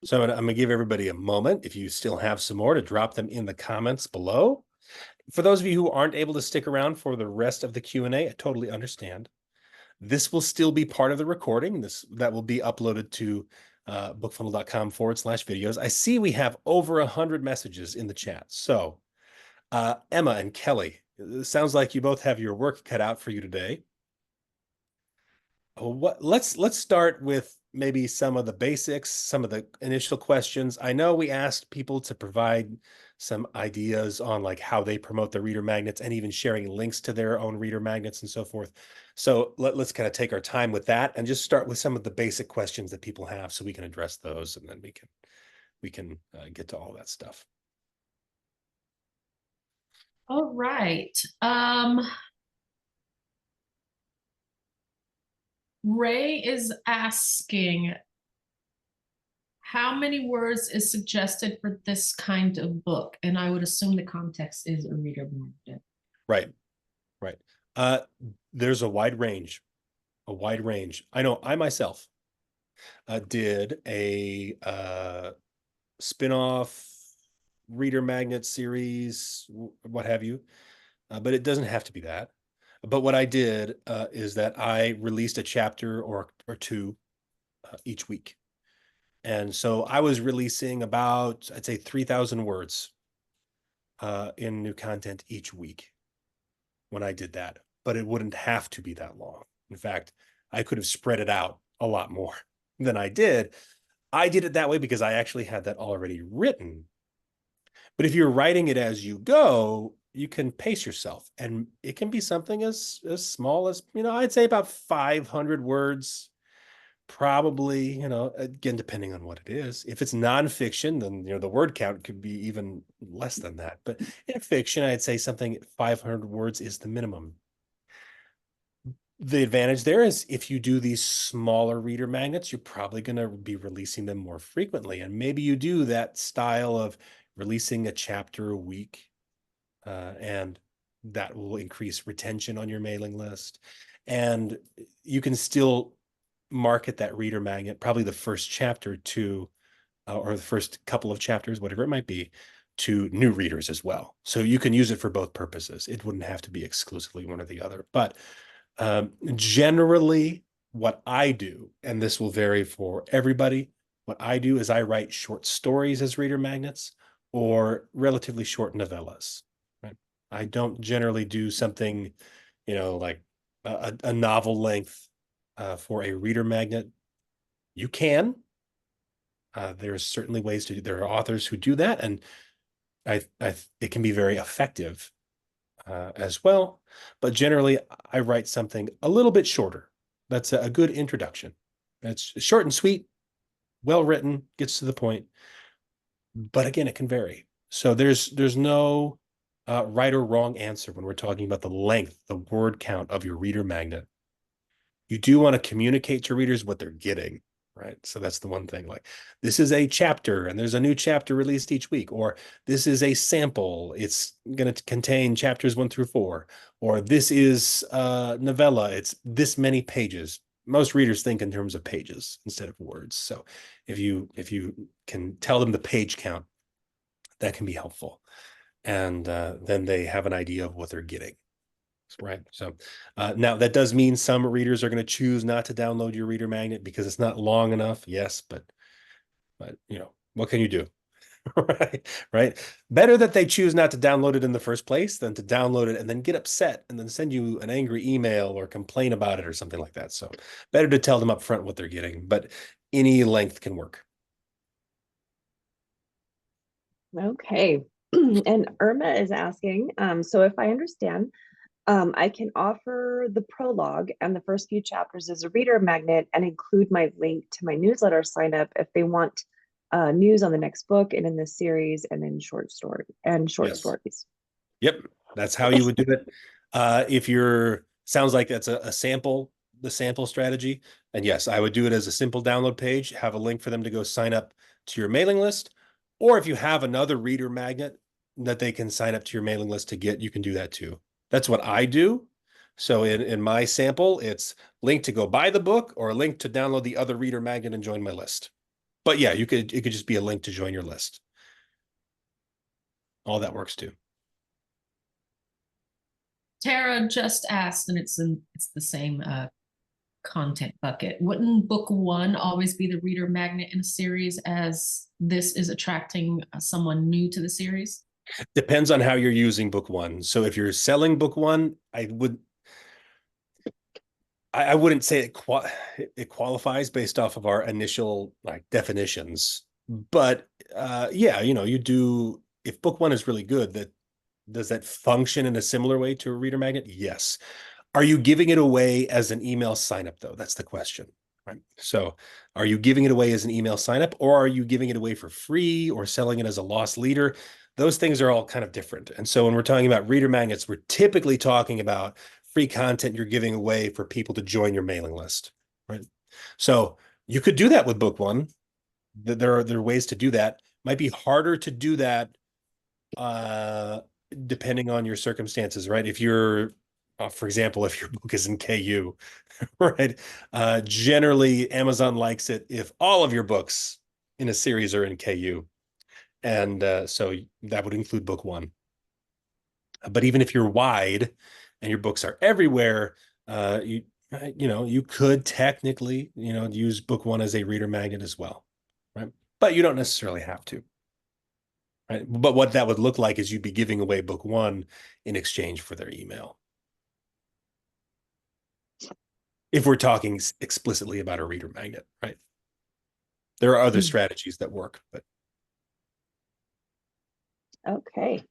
So I'm gonna give everybody a moment, if you still have some more, to drop them in the comments below. For those of you who aren't able to stick around for the rest of the Q&A, I totally understand. This will still be part of the recording. That will be uploaded to bookfunnel.com/videos. I see we have over 100 messages in the chat. So Emma and Kelly, it sounds like you both have your work cut out for you today. Let's start with maybe some of the basics, some of the initial questions. I know we asked people to provide some ideas on like how they promote their reader magnets and even sharing links to their own reader magnets and so forth. So let's kind of take our time with that and just start with some of the basic questions that people have so we can address those, and then we can get to all that stuff. All right. Ray is asking, How many words is suggested for this kind of book? And I would assume the context is a reader magnet. Right, right. Uh, there's a wide range, I know I myself did a spin-off reader magnet series, what have you, but it doesn't have to be that. But what I did is that I released a chapter or two each week. And so I was releasing about, I'd say 3,000 words in new content each week when I did that, but it wouldn't have to be that long. In fact, I could have spread it out a lot more than I did. I did it that way because I actually had that already written. But if you're writing it as you go, you can pace yourself, and it can be something as small as, I'd say about 500 words, probably, again, depending on what it is. If it's nonfiction, then the word count could be even less than that. But in fiction, I'd say something 500 words is the minimum. The advantage there is if you do these smaller reader magnets, you're probably going to be releasing them more frequently. And maybe you do that style of releasing a chapter a week, and that will increase retention on your mailing list. And you can still market that reader magnet, probably the first chapter to, or the first couple of chapters, whatever it might be, to new readers as well. So you can use it for both purposes. It wouldn't have to be exclusively one or the other. But generally, what I do, and this will vary for everybody, what I do is I write short stories as reader magnets or relatively short novellas. Right? I don't generally do something, like a novel length for a reader magnet. You can. There's certainly ways to do. There are authors who do that, and it can be very effective as well. But generally, I write something a little bit shorter. That's a good introduction. It's short and sweet, well written, gets to the point. But again, it can vary. So there's no right or wrong answer when we're talking about the length, the word count of your reader magnet. You do want to communicate to readers what they're getting, right? So that's the one thing. Like, this is a chapter and there's a new chapter released each week, or this is a sample, it's going to contain chapters 1 through 4, or this is a novella, it's this many pages. Most readers think in terms of pages instead of words. So if you can tell them the page count, that can be helpful, and then they have an idea of what they're getting. Right. So now that does mean some readers are going to choose not to download your reader magnet because it's not long enough. Yes, but what can you do? Right. Right. Better that they choose not to download it in the first place than to download it and then get upset and then send you an angry email or complain about it or something like that. So better to tell them up front what they're getting, but any length can work. Okay. And Irma is asking, so if I understand, I can offer the prologue and the first few chapters as a reader magnet and include my link to my newsletter sign up if they want news on the next book and in this series and in short stories. Yep, that's how you would do it. If you're sounds like that's a sample, the sample strategy. And yes, I would do it as a simple download page, have a link for them to go sign up to your mailing list. Or if you have another reader magnet that they can sign up to your mailing list to get, you can do that too. That's what I do. So in my sample, it's link to go buy the book or a link to download the other reader magnet and join my list. But yeah, it could just be a link to join your list. All that works too. Tara just asked, and it's the same content bucket. Wouldn't book one always be the reader magnet in a series, as this is attracting someone new to the series? Depends on how you're using book one. So if you're selling book one, I wouldn't say it qualifies based off of our initial definitions. But yeah, you do, if book one is really good, does that function in a similar way to a reader magnet? Yes. Are you giving it away as an email sign up though? That's the question. Right. So are you giving it away as an email sign up, or are you giving it away for free or selling it as a lost leader? Those things are all kind of different. And so when we're talking about reader magnets, we're typically talking about free content you're giving away for people to join your mailing list. Right. So you could do that with book one, there are ways to do that. Might be harder to do that depending on your circumstances, right? If you're, for example, if your book is in KU, right? Generally, Amazon likes it if all of your books in a series are in KU. And so that would include book one. But even if you're wide and your books are everywhere, you could technically, use book one as a reader magnet as well, right? But you don't necessarily have to, right? But what that would look like is you'd be giving away book one in exchange for their email. If we're talking explicitly about a reader magnet, right? There are other strategies that work, but. Okay.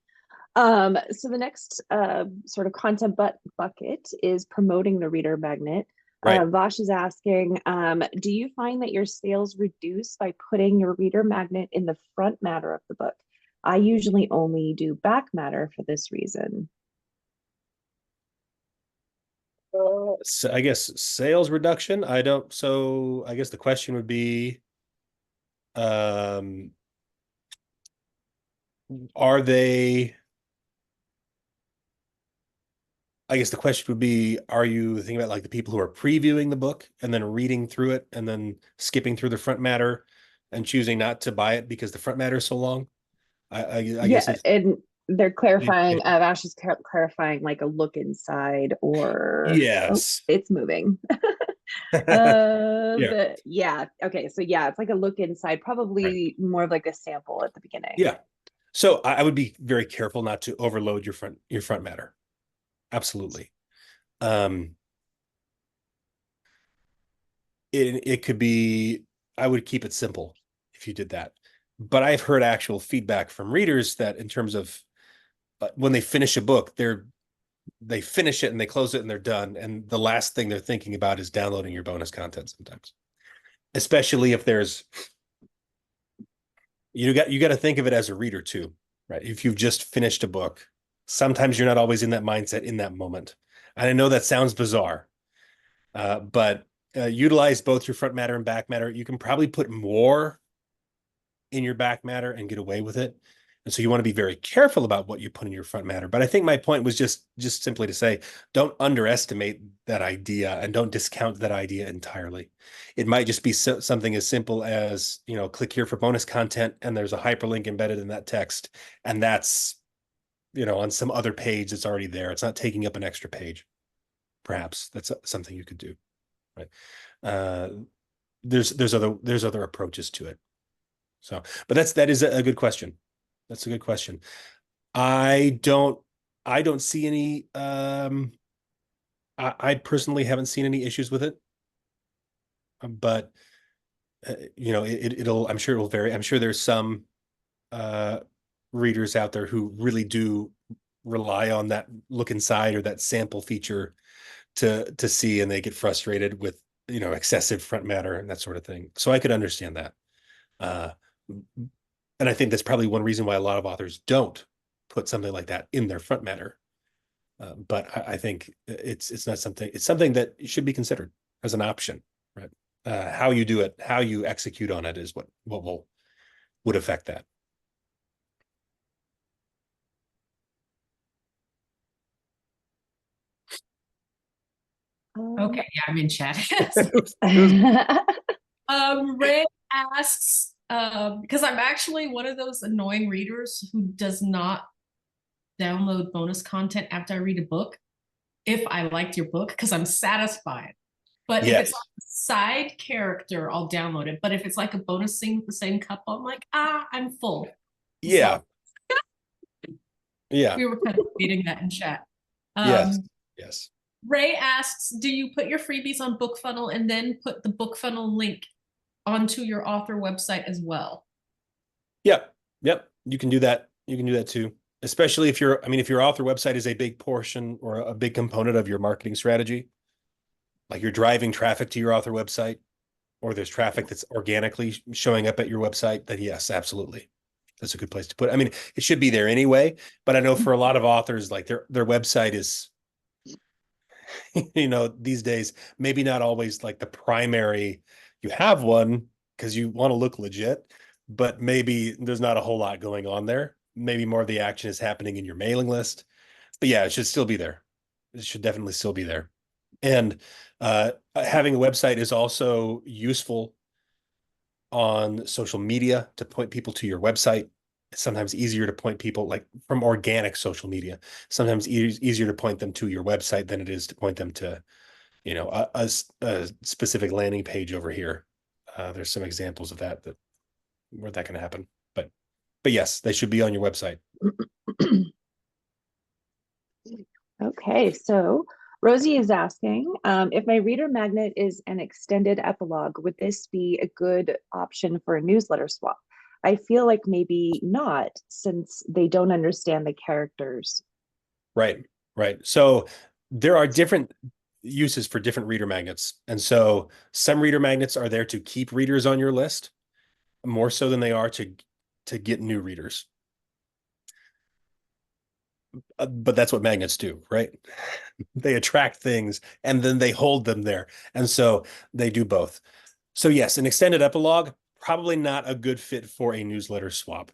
So the next sort of content bucket is promoting the reader magnet. Right. Vash is asking, do you find that your sales reduce by putting your reader magnet in the front matter of the book? I usually only do back matter for this reason. So I guess sales reduction. So I guess the question would be, are they, I guess the question would be, are you thinking about like the people who are previewing the book and then reading through it and then skipping through the front matter and choosing not to buy it because the front matter is so long? I guess Yeah, and they're clarifying, Vash is clarifying like a look inside or yes. It's moving. Yeah. Okay. So yeah, it's like a look inside, probably more of like a sample at the beginning. Yeah. So I would be very careful not to overload your front matter. Absolutely. It could be, I would keep it simple if you did that. But I've heard actual feedback from readers that in terms of when they finish a book, they finish it and they close it and they're done. And the last thing they're thinking about is downloading your bonus content sometimes, especially if there's, you got to think of it as a reader too, right? If you've just finished a book, sometimes you're not always in that mindset in that moment. And I know that sounds bizarre, but utilize both your front matter and back matter. You can probably put more in your back matter and get away with it. And so you want to be very careful about what you put in your front matter. But I think my point was just simply to say, don't underestimate that idea and don't discount that idea entirely. It might just be something as simple as, click here for bonus content and there's a hyperlink embedded in that text. And that's, on some other page that's already there. It's not taking up an extra page. Perhaps that's something you could do. Right. There's other approaches to it. So, but that is a good question. That's a good question. I don't see any, I personally haven't seen any issues with it, but I'm sure it will vary. I'm sure there's some, readers out there who really do rely on that look inside or that sample feature to see, and they get frustrated with, excessive front matter and that sort of thing. So I could understand that. And I think that's probably one reason why a lot of authors don't put something like that in their front matter. But I think it's not something, it's something that should be considered as an option, right? How you do it, how you execute on it is what would affect that. Okay, yeah, I'm in chat. Ray asks, because I'm actually one of those annoying readers who does not download bonus content after I read a book if I liked your book, because I'm satisfied. But if it's like a side character, I'll download it. But if it's like a bonus scene with the same couple, I'm like, I'm full. Yeah. So, yeah. We were kind of reading that in chat. Yes. Ray asks, do you put your freebies on BookFunnel and then put the BookFunnel link onto your author website as well? Yep. You can do that. You can do that too. Especially if your author website is a big portion or a big component of your marketing strategy, like you're driving traffic to your author website, or there's traffic that's organically showing up at your website, then yes, absolutely. That's a good place to put it. I mean, it should be there anyway, but I know for a lot of authors, like their website is, these days, maybe not always like the primary. You have one, because you want to look legit, but maybe there's not a whole lot going on there. Maybe more of the action is happening in your mailing list. But yeah, it should still be there. It should definitely still be there. And having a website is also useful on social media to point people to your website. It's sometimes easier to point people like from organic social media. Sometimes easier to point them to your website than it is to point them to, a specific landing page over here. There's some examples of that where that can happen. But yes, they should be on your website. Okay, so Rosie is asking, if my reader magnet is an extended epilogue, would this be a good option for a newsletter swap? I feel like maybe not, since they don't understand the characters. Right. So there are different uses for different reader magnets. And so some reader magnets are there to keep readers on your list more so than they are to get new readers. But that's what magnets do, right? They attract things and then they hold them there. And so they do both. So yes, an extended epilogue, probably not a good fit for a newsletter swap.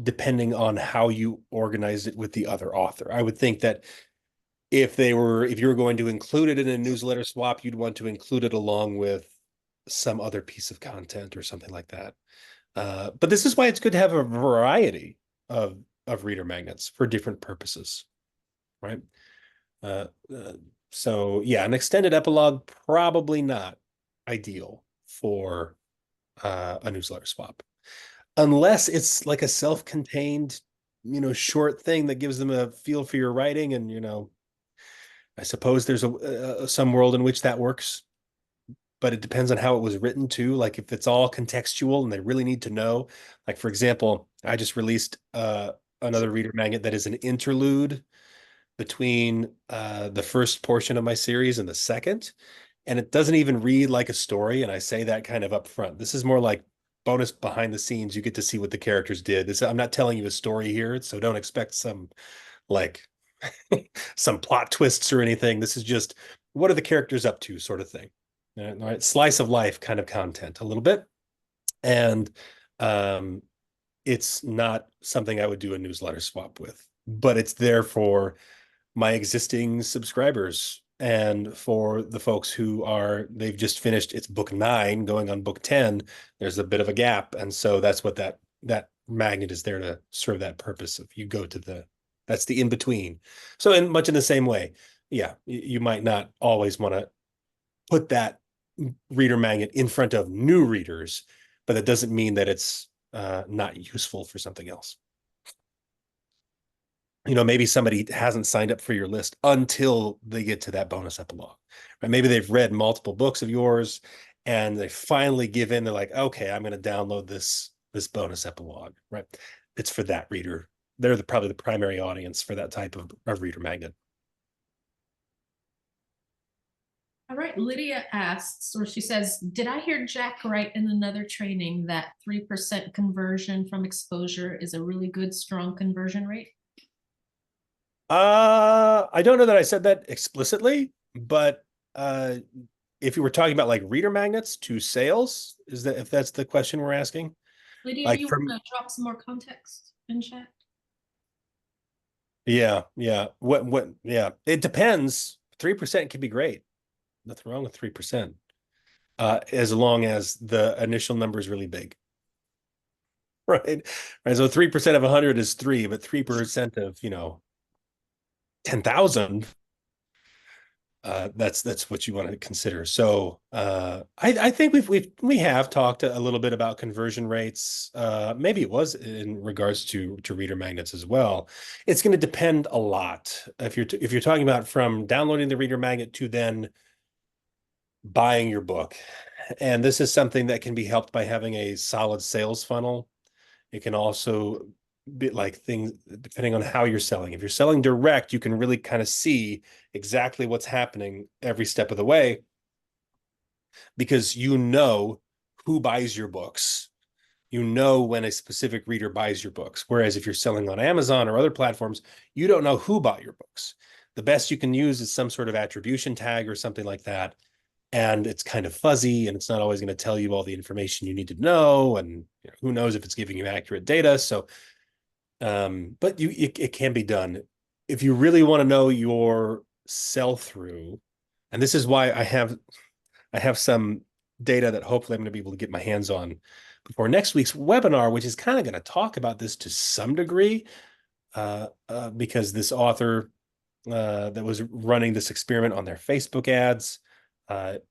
Depending on how you organize it with the other author. I would think that if you were going to include it in a newsletter swap, you'd want to include it along with some other piece of content or something like that. But this is why it's good to have a variety of reader magnets for different purposes, right? So yeah, an extended epilogue, probably not ideal for a newsletter swap. Unless it's like a self-contained, short thing that gives them a feel for your writing. And, I suppose there's some world in which that works, but it depends on how it was written too. Like if it's all contextual and they really need to know, like for example, I just released another reader magnet that is an interlude between the first portion of my series and the second. And it doesn't even read like a story. And I say that kind of up front. This is more like bonus behind the scenes. You get to see what the characters did. I'm not telling you a story here, so don't expect some like some plot twists or anything. This is just what are the characters up to, sort of thing. All right, slice of life kind of content a little bit. And it's not something I would do a newsletter swap with, but it's there for my existing subscribers and for the folks they've just finished, it's book 9 going on book 10. There's a bit of a gap. And so that's what that magnet is there to serve that purpose. If you go to that's the in between. So in much in the same way, yeah, you might not always want to put that reader magnet in front of new readers, but that doesn't mean that it's not useful for something else. Maybe somebody hasn't signed up for your list until they get to that bonus epilogue, right? Maybe they've read multiple books of yours and they finally give in. They're like, okay, I'm going to download this bonus epilogue, right? It's for that reader. They're probably the primary audience for that type of reader magnet. All right, Lydia asks, or she says, did I hear Jack right in another training that 3% conversion from exposure is a really good, strong conversion rate? I don't know that I said that explicitly, but if you were talking about like reader magnets to sales, if that's the question we're asking? Lydia, Like you want to drop some more context in chat? Yeah. Yeah. It depends. 3% can be great. Nothing wrong with 3%. As long as the initial number is really big. Right. So 3% of 100 is 3, but 3% of, 10,000, that's what you want to consider. So I think we have talked a little bit about conversion rates. Maybe it was in regards to reader magnets as well. It's going to depend a lot. If you're talking about from downloading the reader magnet to then buying your book, and this is something that can be helped by having a solid sales funnel. It can also be like things depending on how you're selling. If you're selling direct, you can really kind of see exactly what's happening every step of the way because you know who buys your books. You know when a specific reader buys your books. Whereas if you're selling on Amazon or other platforms, you don't know who bought your books. The best you can use is some sort of attribution tag or something like that. and it's kind of fuzzy, and it's not always going to tell you all the information you need to know, and who knows if it's giving you accurate data. So, but it can be done. If you really want to know your sell through, and this is why I have some data that hopefully I'm going to be able to get my hands on before next week's webinar, which is kind of going to talk about this to some degree, because this author that was running this experiment on their Facebook ads,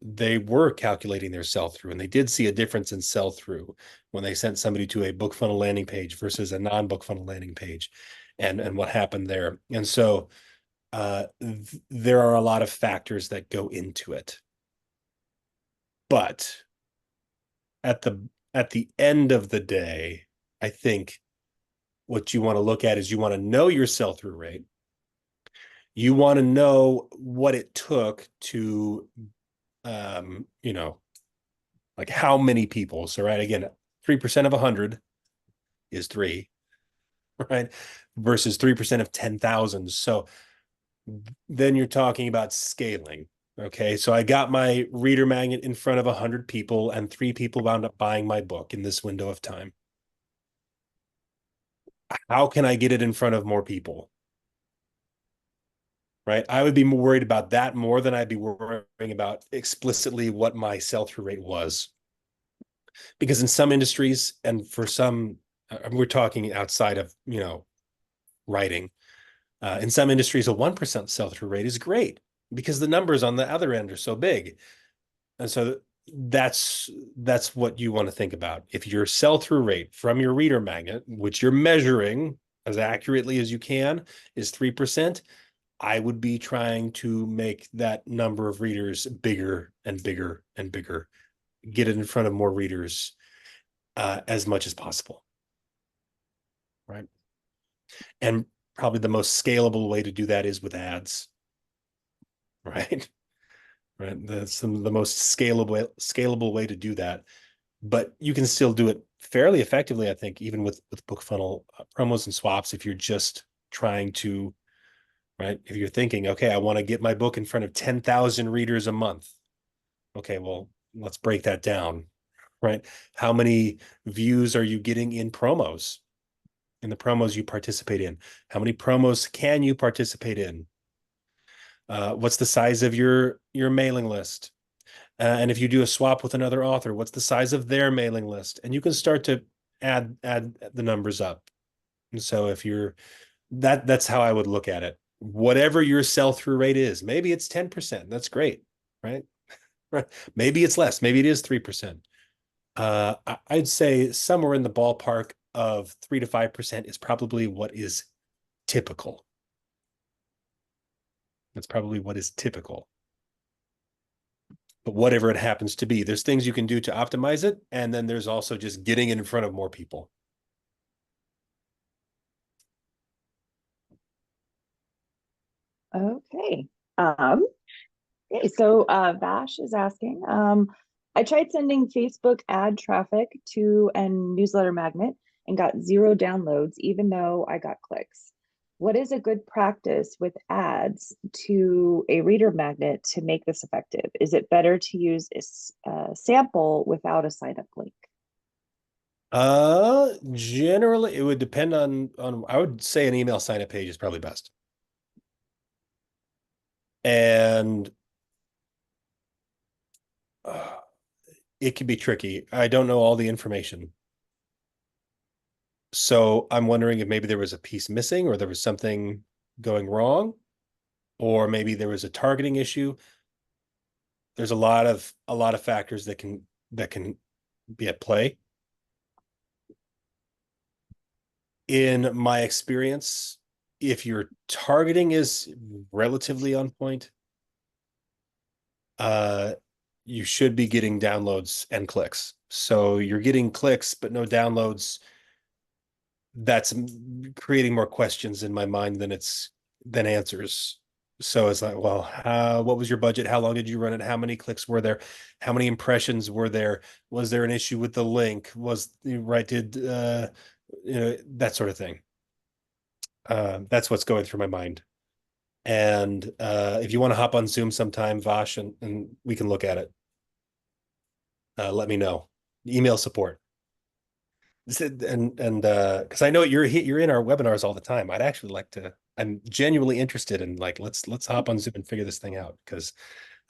they were calculating their sell-through, and they did see a difference in sell-through when they sent somebody to a BookFunnel landing page versus a non-BookFunnel landing page, and what happened there. And so there are a lot of factors that go into it. But at the end of the day, I think what you want to look at is you want to know your sell-through rate. You want to know what it took to, like how many people. So, right, again, 3% of 100 is 3, right? Versus 3% of 10,000. So then you're talking about scaling. Okay, so I got my reader magnet in front of 100 people, and 3 people wound up buying my book in this window of time. How can I get it in front of more people? Right? I would be more worried about that more than I'd be worrying about explicitly what my sell-through rate was. Because in some industries, and for some, we're talking outside of, writing, in some industries, a 1% sell-through rate is great because the numbers on the other end are so big. And so that's what you want to think about. If your sell-through rate from your reader magnet, which you're measuring as accurately as you can, is 3%, I would be trying to make that number of readers bigger and bigger and bigger, get it in front of more readers as much as possible. Right. And probably the most scalable way to do that is with ads. Right. Right. That's the most scalable way to do that. But you can still do it fairly effectively, I think, even with BookFunnel promos and swaps, if you're just trying to, right? If you're thinking, okay, I want to get my book in front of 10,000 readers a month. Okay, well, let's break that down, right? How many views are you getting in promos? In the promos you participate in? How many promos can you participate in? What's the size of your mailing list? And if you do a swap with another author, what's the size of their mailing list? And you can start to add the numbers up. And so if you're that's how I would look at it. Whatever your sell-through rate is, maybe it's 10%. That's great, right? Right. Maybe it's less. Maybe it is 3%. I'd say somewhere in the ballpark of 3 to 5% is probably what is typical. That's probably what is typical. But whatever it happens to be, there's things you can do to optimize it. And then there's also just getting it in front of more people. Okay. Okay, so Vash is asking, I tried sending Facebook ad traffic to a newsletter magnet and got 0 downloads, even though I got clicks. What is a good practice with ads to a reader magnet to make this effective? Is it better to use a sample without a sign up link? Generally, it would depend on I would say an email sign up page is probably best. And it can be tricky. I don't know all the information. So I'm wondering if maybe there was a piece missing, or there was something going wrong, or maybe there was a targeting issue. There's a lot of factors that can be at play. In my experience, if your targeting is relatively on point, you should be getting downloads and clicks. So you're getting clicks, but no downloads. That's creating more questions in my mind than answers. So it's like, well, what was your budget? How long did you run it? How many clicks were there? How many impressions were there? Was there an issue with the link? That sort of thing. That's what's going through my mind. And if you want to hop on Zoom sometime, Vash, and we can look at it, let me know. Email support. And because I know you're in our webinars all the time. I'd actually like to. I'm genuinely interested in, like, let's hop on Zoom and figure this thing out, because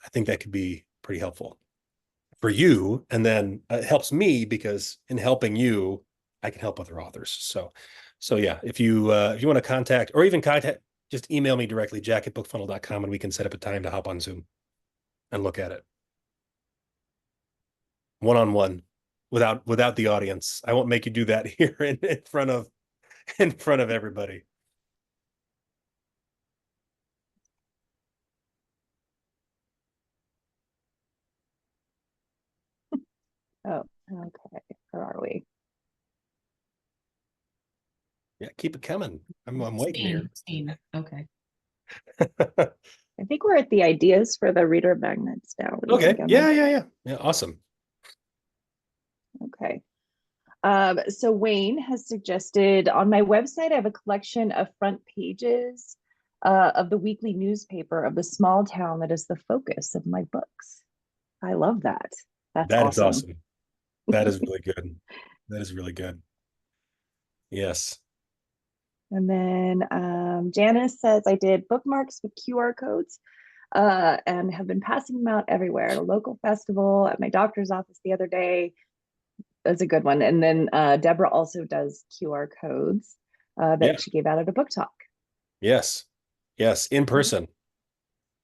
I think that could be pretty helpful for you. And then it helps me, because in helping you, I can help other authors. So yeah, if you want to contact, or even contact, just email me directly, jack@bookfunnel.com, and we can set up a time to hop on Zoom and look at it one-on-one, without the audience. I won't make you do that here in front of everybody. Oh, okay. Where are we? Yeah, keep it coming. I'm waiting here. Okay. I think we're at the ideas for the reader magnets now. What do you Okay. think, Emma? Yeah. Awesome. Okay. So Wayne has suggested, on my website, I have a collection of front pages of the weekly newspaper of the small town that is the focus of my books. I love that. That's That is awesome. awesome. That is really good. That is really good. Yes. And then Janice says, I did bookmarks with QR codes and have been passing them out everywhere at a local festival, at my doctor's office the other day. That's a good one. And then Deborah also does QR codes that she gave out at a book talk. Yes. In person.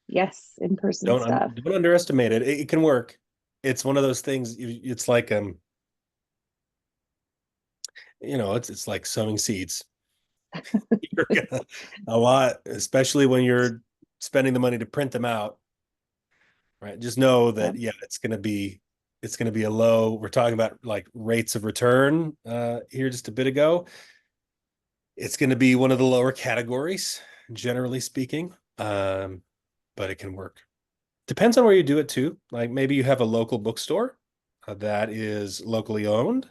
Yes, in person stuff. Don't underestimate it. It can work. It's one of those things. It's like it's like sowing seeds. A lot, especially when you're spending the money to print them out, right? Just know that it's going to be a low. We're talking about like rates of return here just a bit ago. It's going to be one of the lower categories, generally speaking, but it can work. Depends on where you do it too. Like, maybe you have a local bookstore that is locally owned,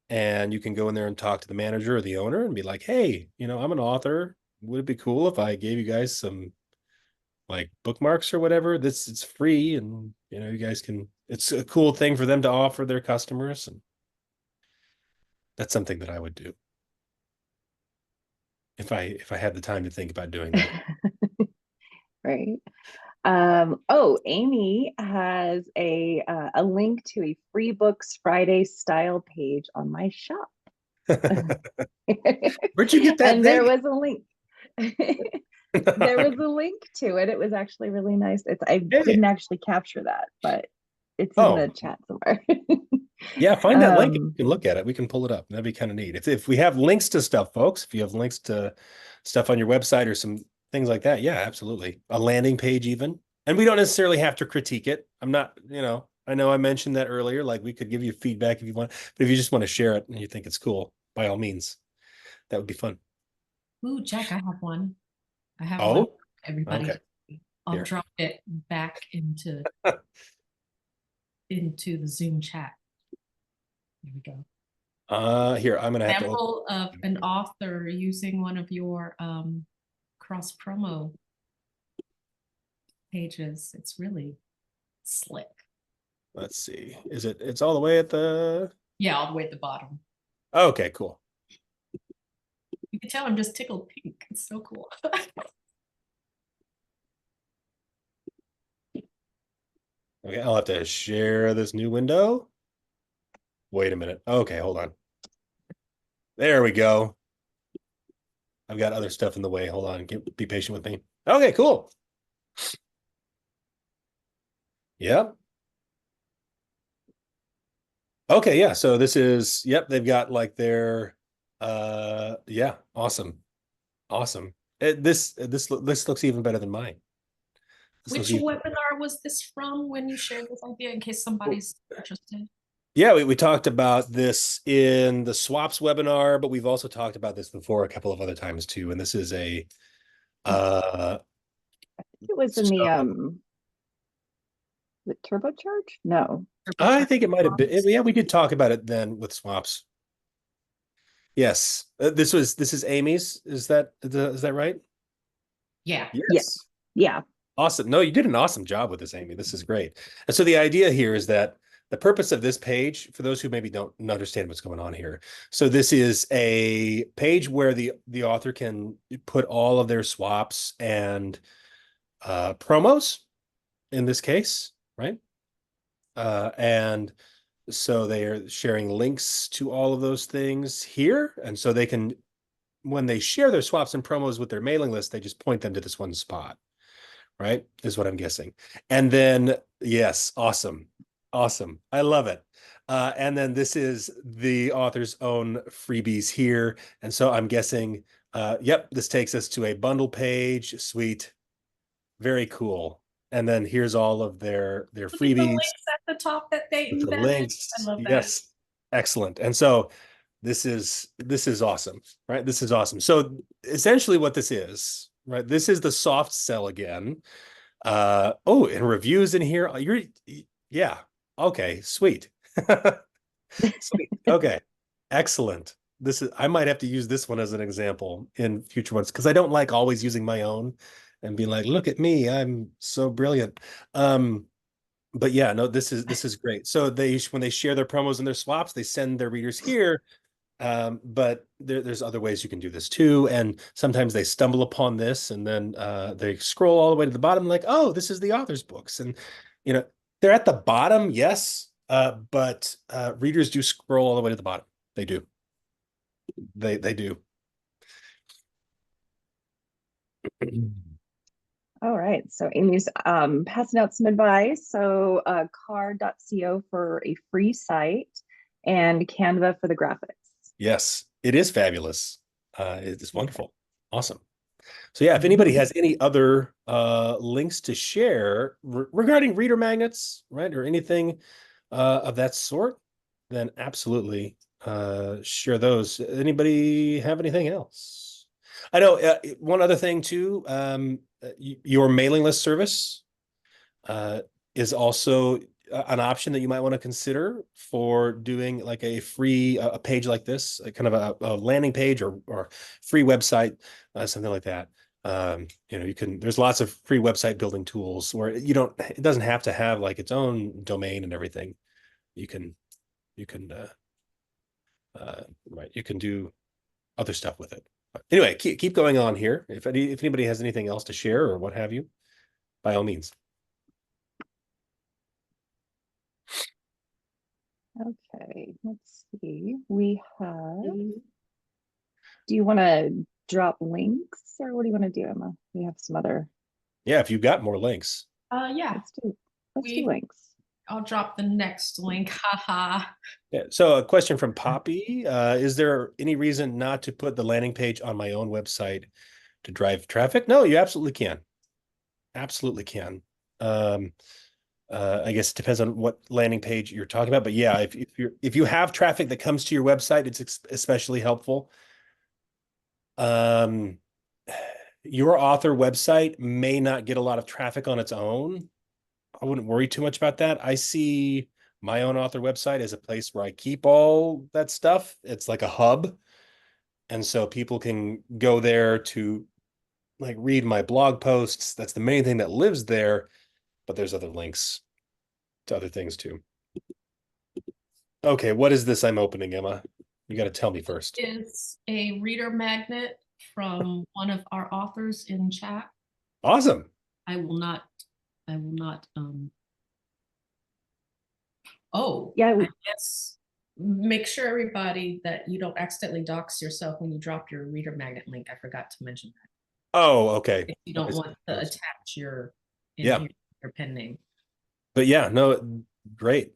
and you can go in there and talk to the manager or the owner and be like, hey, I'm an author. Would it be cool if I gave you guys some, like, bookmarks or whatever? It's free, and you guys can, it's a cool thing for them to offer their customers. And that's something that I would do if I had the time to think about doing that. Right. Amy has a link to a free books Friday style page on my shop. Where'd you get that? And there was a link. There was a link to it. It was actually really nice. I didn't actually capture that, but it's in the chat somewhere. Yeah, find that link. You can look at it. We can pull it up. That'd be kind of neat. If we have links to stuff, folks, if you have links to stuff on your website or some things like that, yeah, absolutely. A landing page even. And we don't necessarily have to critique it. I'm not, I know I mentioned that earlier, like we could give you feedback if you want, but if you just want to share it and you think it's cool, by all means, that would be fun. Ooh, Jack, I have one. I have one. Everybody. Okay. I'll drop it back into the Zoom chat. Here we go. Here, I'm gonna have example of an author using one of your cross promo pages. It's really slick. Let's see. It's all the way at the all the way at the bottom. Okay, cool. You can tell I'm just tickled pink. It's so cool. Okay, I'll have to share this new window. Wait a minute. Okay, hold on. There we go. I've got other stuff in the way. Hold on. Be patient with me. Okay, cool. Yep. Okay, yeah. So this is, they've got like their yeah, awesome. This looks even better than mine. Which webinar was this from when you shared this idea, in case somebody's interested? Yeah, we talked about this in the swaps webinar, but we've also talked about this before a couple of other times too. And this is a it was in the turbocharge? No. I think it might have been. Yeah, we did talk about it then with swaps. Yes, this is Amy's. Is that right? Yeah. Yes. Yeah. Awesome. No, you did an awesome job with this, Amy. This is great. And so the idea here is that the purpose of this page, for those who maybe don't understand what's going on here. So this is a page where the author can put all of their swaps and promos in this case, right? And so they are sharing links to all of those things here. And so they can, when they share their swaps and promos with their mailing list, they just point them to this one spot, right? Is what I'm guessing. And then, yes, awesome. Awesome. I love it. And then this is the author's own freebies here. And so I'm guessing, yep, this takes us to a bundle page. Sweet. Very cool. And then here's all of their Look at the freebies links at the top that they with the embedded. links. I love that. Yes. Excellent. And so this is awesome, right? This is awesome. So essentially what this is, right? This is the soft sell again. Oh, and reviews in here. Yeah. Okay, sweet. Sweet. Okay. Excellent. I might have to use this one as an example in future ones because I don't like always using my own and being like, look at me, I'm so brilliant. But yeah, no, this is great. So when they share their promos and their swaps, they send their readers here. But there's other ways you can do this too. And sometimes they stumble upon this and then they scroll all the way to the bottom, like, oh, this is the author's books. And they're at the bottom, yes. But readers do scroll all the way to the bottom. They do. They do. All right. So Amy's passing out some advice. So car.co for a free site and Canva for the graphics. Yes, it is fabulous. It is wonderful. Awesome. So yeah, if anybody has any other links to share regarding reader magnets, right, or anything of that sort, then absolutely share those. Anybody have anything else? I know one other thing too, your mailing list service is also an option that you might want to consider for doing like a free a page like this, kind of a landing page or free website, something like that. There's lots of free website building tools where it doesn't have to have like its own domain and everything. You can right, you can do other stuff with it. But anyway, keep going on here. If anybody has anything else to share or what have you, by all means. Okay, let's see. We have, do you want to drop links or what do you want to do, Emma? We have some other. Yeah, if you've got more links. Yeah. Let's do links. I'll drop the next link. Haha. Yeah. So a question from Poppy. Is there any reason not to put the landing page on my own website to drive traffic? No, you absolutely can. Absolutely can. I guess it depends on what landing page you're talking about, but yeah, if you have traffic that comes to your website, it's especially helpful. Your author website may not get a lot of traffic on its own. I wouldn't worry too much about that. I see my own author website as a place where I keep all that stuff. It's like a hub. And so people can go there to like read my blog posts. That's the main thing that lives there, but there's other links to other things too. Okay, what is this I'm opening, Emma? You got to tell me first. It's a reader magnet from one of our authors in chat. Awesome. I will not oh yeah, I guess make sure everybody that you don't accidentally dox yourself when you drop your reader magnet link. I forgot to mention that. Oh, okay. If you don't want to attach your pen name. But yeah, no, great.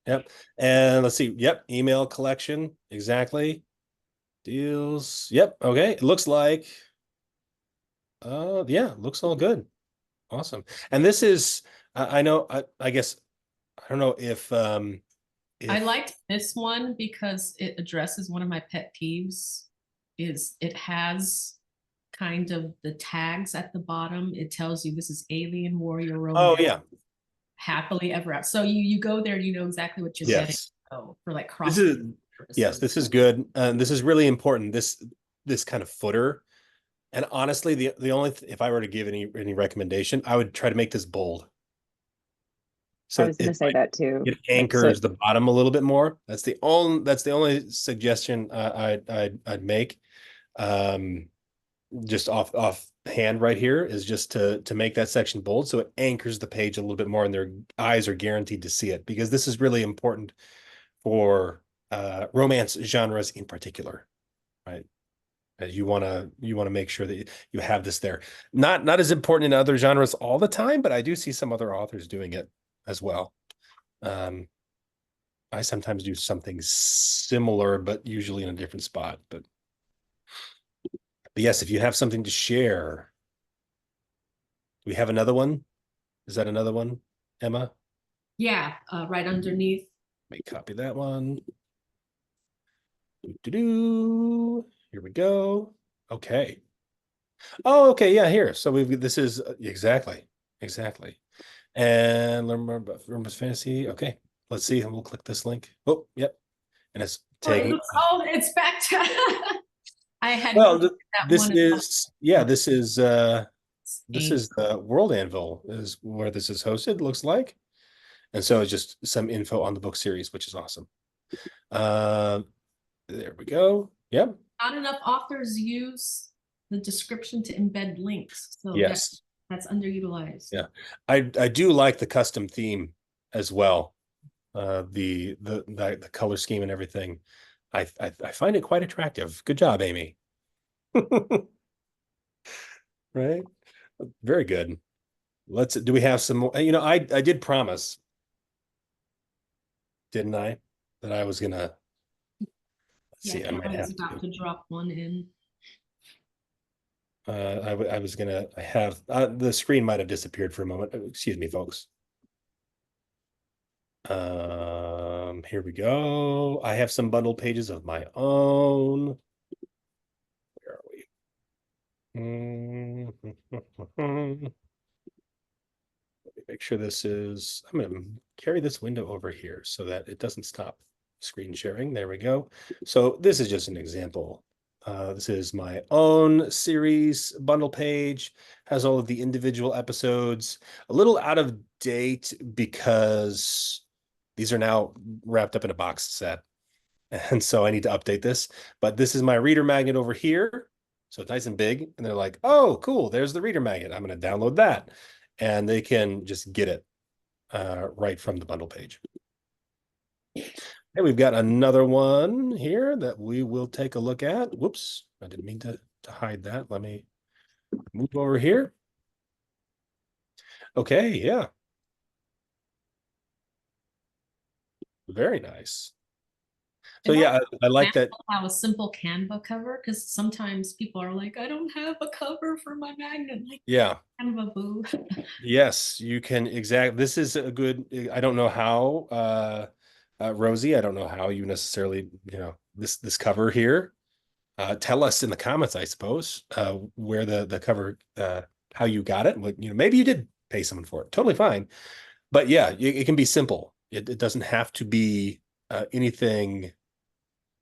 Yep. And let's see. Yep. Email collection. Exactly. Deals. Yep. Okay. It looks like, yeah, looks all good. Awesome. And this is, I know, I guess, I don't know if I liked this one because it addresses one of my pet peeves. Is it has kind of the tags at the bottom. It tells you this is Alien Warrior Romance. Oh yeah. Happily ever after. So you go there and you know exactly what you're getting. So for like cross. Yes, this is good. This is really important. This kind of footer And honestly, the only if I were to give any recommendation, I would try to make this bold. I So was going to say that too. it Like, so anchors the bottom a little bit more. That's the only suggestion I'd make. Just off hand right here is just to make that section bold so it anchors the page a little bit more and their eyes are guaranteed to see it, because this is really important for romance genres in particular, right? You want to make sure that you have this there. Not as important in other genres all the time, but I do see some other authors doing it as well. I sometimes do something similar, but usually in a different spot. But yes, if you have something to share, do we have another one? Is that another one, Emma? Yeah, right underneath. Let me copy that one. Do. Here we go. Okay. Oh, okay. Yeah, here. So this is exactly. And learn more about Rumors Fantasy. Okay. Let's see. We'll click this link. Oh, yep. And it's taking. It's back to. I had Well, that this one is this is eight. the World Anvil is where this is hosted, looks like. And so it's just some info on the book series, which is awesome. There we go. Yep. Not enough authors use the description to embed links. So Yes. that's underutilized. Yeah. I do like the custom theme as well. The color scheme and everything. I find it quite attractive. Good job, Amy. Right? Very good. Do we have some more? I did promise, didn't I, that I was gonna see. I might have about to drop one in. I was gonna have the screen might have disappeared for a moment. Excuse me, folks. Here we go. I have some bundle pages of my own. Where are we? Let me make sure this is, I'm going to carry this window over here so that it doesn't stop screen sharing. There we go. So this is just an example. This is my own series bundle page, has all of the individual episodes, a little out of date because these are now wrapped up in a box set. And so I need to update this, but this is my reader magnet over here. So it's nice and big. And they're like, oh, cool. There's the reader magnet. I'm going to download that. And they can just get it right from the bundle page. And we've got another one here that we will take a look at. Whoops, I didn't mean to hide that. Let me move over here. Okay, yeah. Very nice. So yeah, I like that. Have a simple Canva cover, because sometimes people are like, I don't have a cover for my magnet. Like, yeah. Canva boo. Yes, you can this is a good, I don't know how, Rosie, I don't know how you necessarily, this cover here. Tell us in the comments, I suppose, where the cover, how you got it. Maybe you did pay someone for it. Totally fine. But yeah, it can be simple. It doesn't have to be anything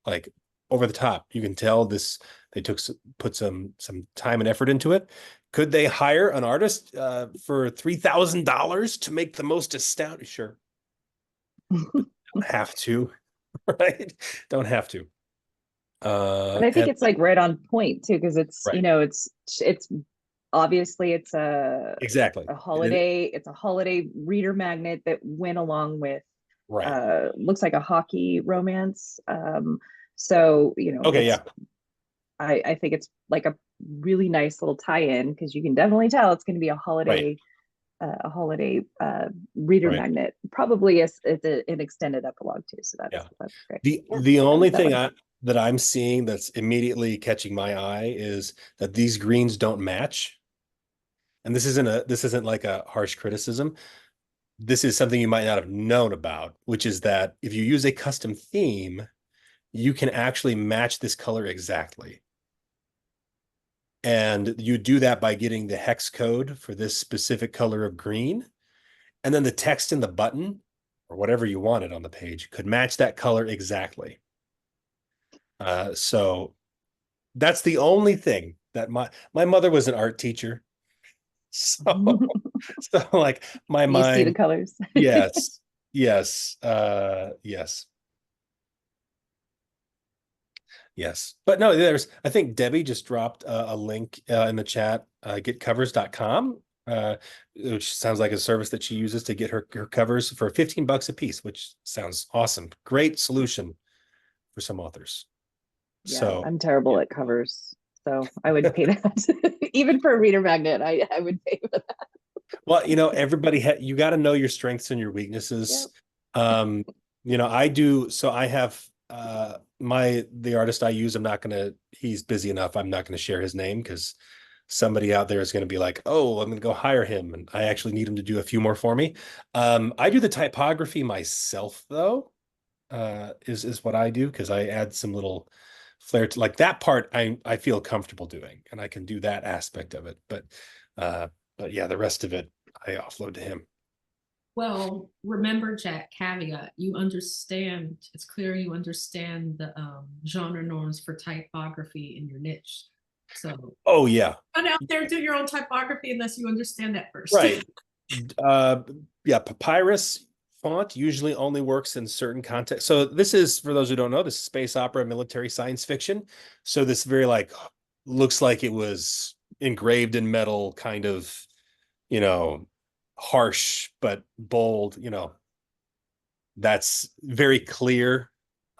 like over the top. You can tell they put some time and effort into it. Could they hire an artist for $3,000 to make the most astounding? Sure. Don't have to, right? Don't have to. And I think it's like right on point too, because it's right. It's obviously it's exactly a holiday. It's a holiday reader magnet that went along with right. Looks like a hockey romance. So okay, yeah. I think it's like a really nice little tie-in, because you can definitely tell it's going to be a holiday reader right. magnet, probably it's an extended epilogue too. So that's great. The only thing that I'm seeing that's immediately catching my eye is that these greens don't match. And this isn't like a harsh criticism. This is something you might not have known about, which is that if you use a custom theme, you can actually match this color exactly. And you do that by getting the hex code for this specific color of green. And then the text in the button or whatever you wanted on the page could match that color exactly. So that's the only thing that my mother was an art teacher. So so like my You see the mind, colors. yes, yes, yes. Yes. But no, I think Debbie just dropped a link in the chat, getcovers.com, which sounds like a service that she uses to get her covers for 15 bucks a piece, which sounds awesome. Great solution for some authors. Yeah, So, I'm terrible at covers, so I would pay that. Even for a reader magnet, I would pay for that. well, you got to know your strengths and your weaknesses. Yep. Um, I do. So I have the artist I use. He's busy enough. I'm not gonna share his name because somebody out there is gonna be like, oh, I'm gonna go hire him, and I actually need him to do a few more for me. I do the typography myself though, is what I do because I add some little flair to like that part. I feel comfortable doing, and I can do that aspect of it. But yeah, the rest of it I offload to him. Well, remember, Jack, caveat, you understand, it's clear you understand the genre norms for typography in your niche. So Oh yeah, run out there, do your own typography unless you understand that first. right. Uh, yeah, papyrus font usually only works in certain contexts. So this is, for those who don't know, this is space opera, military science fiction. So this very like looks like it was engraved in metal, kind of, harsh but bold, that's very clear.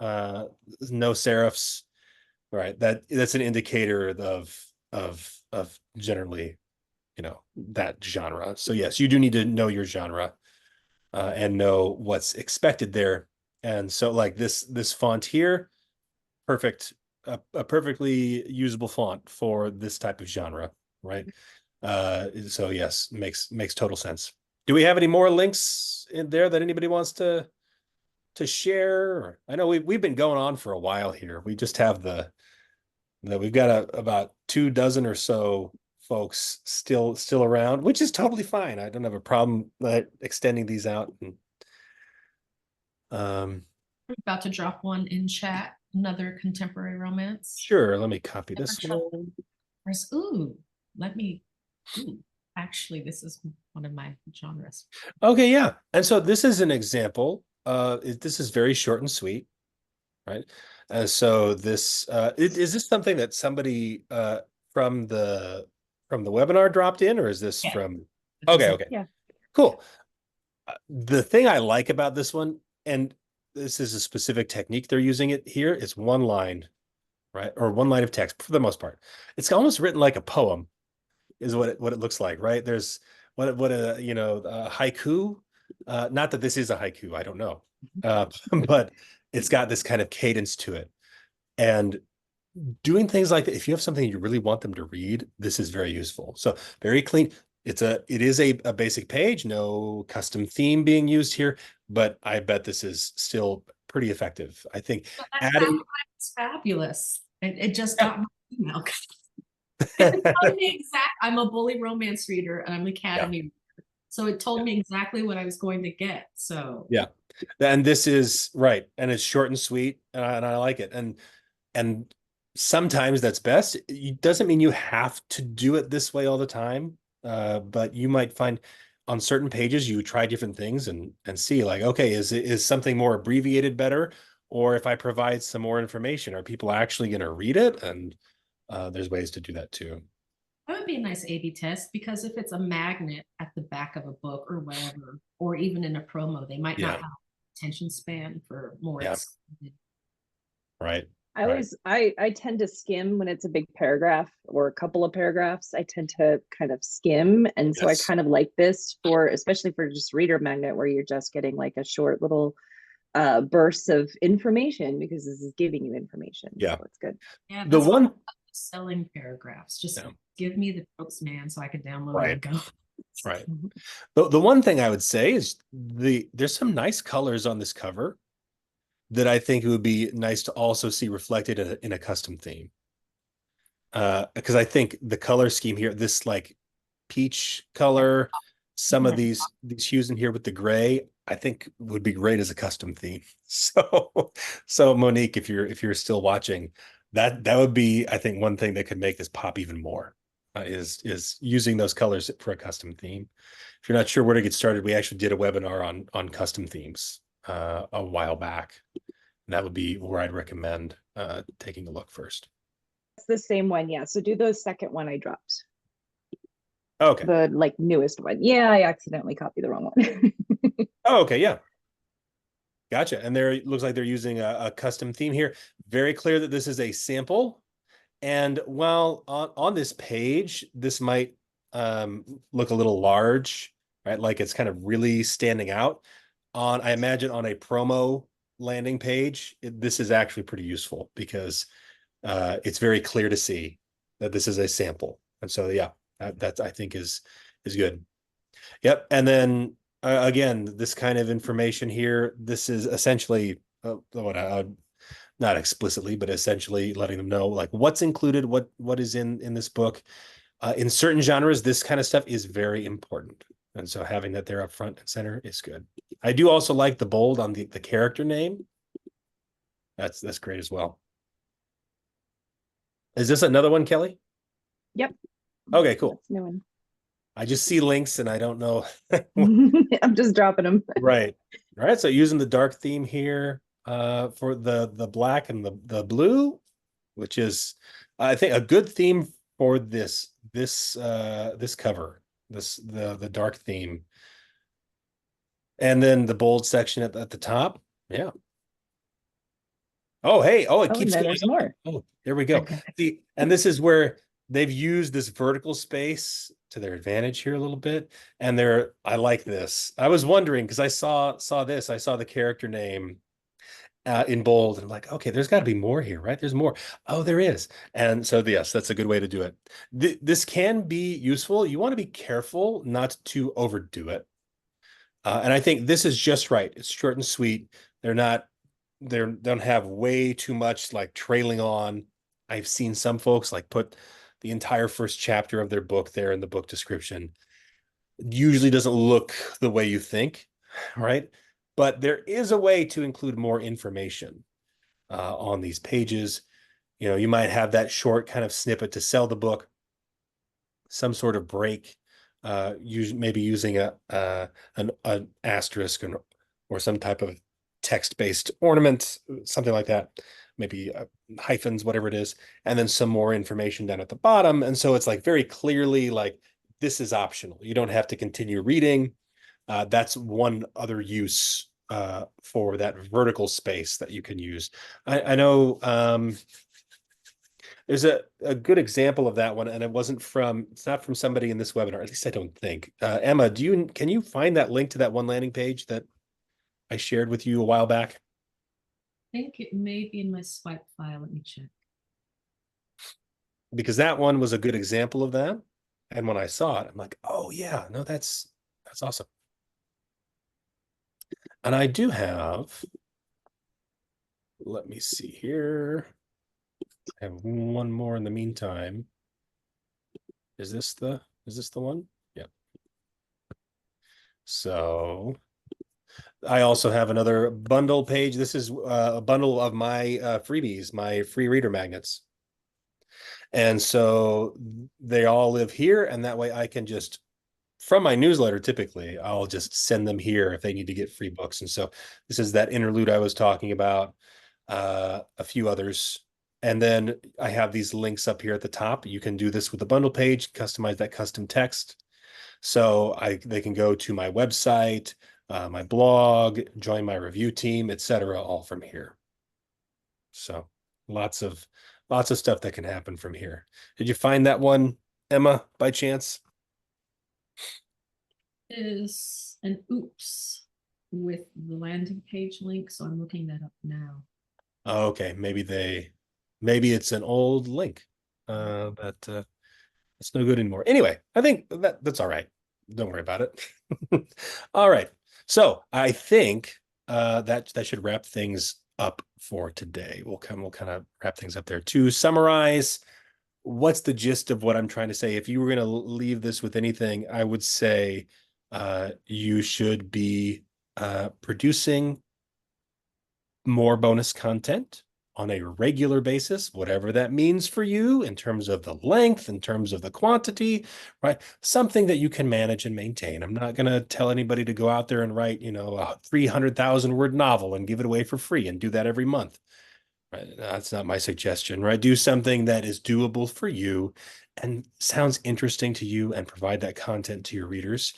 No serifs, right? That's an indicator of generally, that genre. So yes, you do need to know your genre and know what's expected there. And so like this font here, perfect, a perfectly usable font for this type of genre, right? So yes, makes total sense. Do we have any more links in there that anybody wants to share? I know we've been going on for a while here. We just have we've got about 2 dozen or so folks still around, which is totally fine. I don't have a problem extending these out. And, I'm about to drop one in chat, another contemporary romance. sure, let me copy this one. Ooh, let me, ooh, actually, this is one of my genres. Okay, yeah. And so this is an example. This is very short and sweet, right? So is this something that somebody from the webinar dropped in, or is this Yeah. from? Okay, Yeah. cool. The thing I like about this one, and this is a specific technique they're using it here, is one line, right? Or one line of text for the most part. It's almost written like a poem, is what it looks like, right? There's what a haiku. Not that this is a haiku, I don't know. But it's got this kind of cadence to it. And doing things like that, if you have something you really want them to read, this is very useful. So very clean. It is a basic page, no custom theme being used here, but I bet this is still pretty effective. I think adding It's fabulous. It just got my email. It told me I'm a bully romance reader and I'm an academy reader. So it told me exactly what I was going to get. So yeah. And this is right. And it's short and sweet, and I like it. And sometimes that's best. It doesn't mean you have to do it this way all the time. But you might find on certain pages you try different things and see like, okay, is something more abbreviated better? Or if I provide some more information, are people actually going to read it? And there's ways to do that too. that would be a nice A/B test, because if it's a magnet at the back of a book or whatever, or even in a promo, they might not Yeah. have attention span for more Yeah. extended. Right. I tend to skim when it's a big paragraph or a couple of paragraphs. I tend to kind of skim. And so I Yes. kind of like this especially for just reader magnet, where you're just getting like a short little bursts of information, because this is giving you information. Yeah. So it's good. Yeah, The that's why I one, love selling paragraphs. Just yeah, give me the tropes, man, so I can download right. and go. Right. The one thing I would say is there's some nice colors on this cover that I think it would be nice to also see reflected in a custom theme. Because I think the color scheme here, this like peach color, some of these hues in here with the gray, I think would be great as a custom theme. So Monique, if you're still watching, That would be, I think, one thing that could make this pop even more, is using those colors for a custom theme. If you're not sure where to get started, we actually did a webinar on custom themes a while back. That would be where I'd recommend taking a look first. It's the same one, yeah. So do the second one I dropped. Okay. The like newest one. Yeah, I accidentally copied the wrong one. Oh, okay, yeah. Gotcha. And there it looks like they're using a custom theme here. Very clear that this is a sample. And while on this page, this might look a little large, right? Like it's kind of really standing out. I imagine on a promo landing page, this is actually pretty useful because it's very clear to see that this is a sample. And so, yeah, that I think is good. Yep. And then again, this kind of information here, this is essentially what not explicitly, but essentially letting them know like what's included, what is in this book. In certain genres, this kind of stuff is very important. And so having that there up front and center is good. I do also like the bold on the character name. That's great as well. Is this another one, Kelly? Yep. Okay, cool. That's a new one. I just see links and I don't know. I'm just dropping them. Right. All right. So using the dark theme here for the black and the blue, which is I think a good theme for this cover, the dark theme. And then the bold section at the top. Yeah. Oh, hey. Oh, it keeps going. There's more. Oh, there we go. See, and this is where they've used this vertical space to their advantage here a little bit. And I like this. I was wondering because I saw this. I saw the character name in bold. And I'm like, okay, there's got to be more here, right? There's more. Oh, there is. And so, yes, that's a good way to do it. This can be useful. You want to be careful not to overdo it. And I think this is just right. It's short and sweet. They don't have way too much like trailing on. I've seen some folks like put the entire first chapter of their book there in the book description. It usually doesn't look the way you think, right? But there is a way to include more information on these pages. You know, you might have that short kind of snippet to sell the book, some sort of break, maybe using an asterisk or some type of text-based ornament, something like that, maybe hyphens, whatever it is, and then some more information down at the bottom. And so it's like very clearly like this is optional. You don't have to continue reading. That's one other use for that vertical space that you can use. I know there's a good example of that one, and it's not from somebody in this webinar, at least I don't think. Emma, can you find that link to that one landing page that I shared with you a while back? I think it may be in my swipe file. Let me check. Because that one was a good example of that. And when I saw it, I'm like, oh yeah, no, that's awesome. And I do have, let me see here. I have one more in the meantime. Is this the one? Yep. So I also have another bundle page. This is a bundle of my freebies, my free reader magnets. And so they all live here, and that way I can just, from my newsletter, typically, I'll just send them here if they need to get free books. And so this is that interlude I was talking about, a few others. And then I have these links up here at the top. You can do this with the bundle page, customize that custom text. So they can go to my website, my blog, join my review team, etc., all from here. So lots of stuff that can happen from here. Did you find that one, Emma, by chance? Is an oops with the landing page link, so I'm looking that up now. Oh, okay, maybe it's an old link that it's no good anymore. Anyway, I think that's all right. Don't worry about it. All right. So I think that should wrap things up for today. We'll kind of wrap things up there. To summarize, what's the gist of what I'm trying to say? If you were going to leave this with anything, I would say you should be producing more bonus content. on a regular basis, whatever that means for you in terms of the length, in terms of the quantity, right? Something that you can manage and maintain. I'm not going to tell anybody to go out there and write, a 300,000 word novel and give it away for free and do that every month. Right? That's not my suggestion, right? Do something that is doable for you and sounds interesting to you and provide that content to your readers,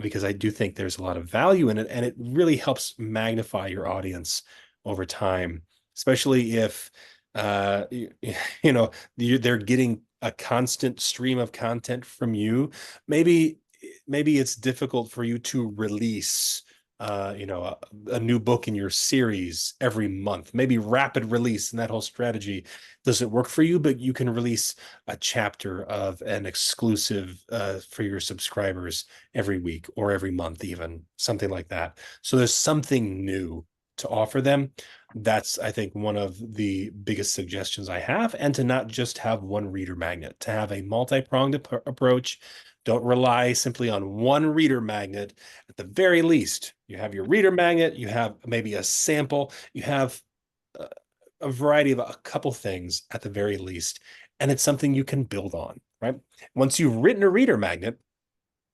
because I do think there's a lot of value in it, and it really helps magnify your audience over time, especially if they're getting a constant stream of content from you. Maybe it's difficult for you to release a new book in your series every month, maybe rapid release, and that whole strategy doesn't work for you, but you can release a chapter of an exclusive for your subscribers every week or every month, even something like that. So there's something new to offer them. That's, I think, one of the biggest suggestions I have, and to not just have one reader magnet, to have a multi-pronged approach. Don't rely simply on one reader magnet. At the very least, you have your reader magnet, you have maybe a sample, you have a variety of a couple things at the very least, and it's something you can build on, right? Once you've written a reader magnet,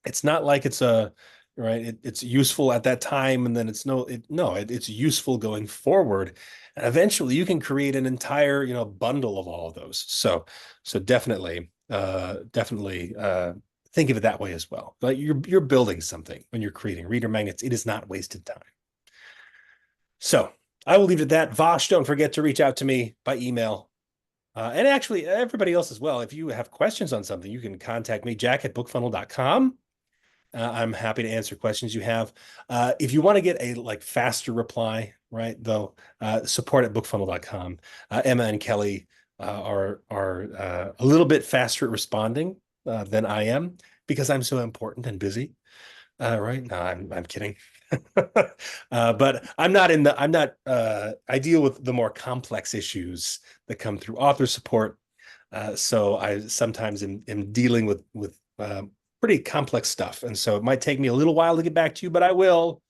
it's not like it's it's useful at that time and then it's useful going forward, and eventually you can create an entire bundle of all of those. So definitely think of it that way as well. Like you're building something when you're creating reader magnets. It is not wasted time. So I will leave it at that. Vosh, don't forget to reach out to me by email. And actually, everybody else as well. If you have questions on something, you can contact me, jack@bookfunnel.com. I'm happy to answer questions you have. If you want to get a faster reply, right, though, support@bookfunnel.com. Emma and Kelly are a little bit faster at responding than I am, because I'm so important and busy. Right? No, I'm kidding. But I deal with the more complex issues that come through author support. So I sometimes am dealing with pretty complex stuff. And so it might take me a little while to get back to you, but I will,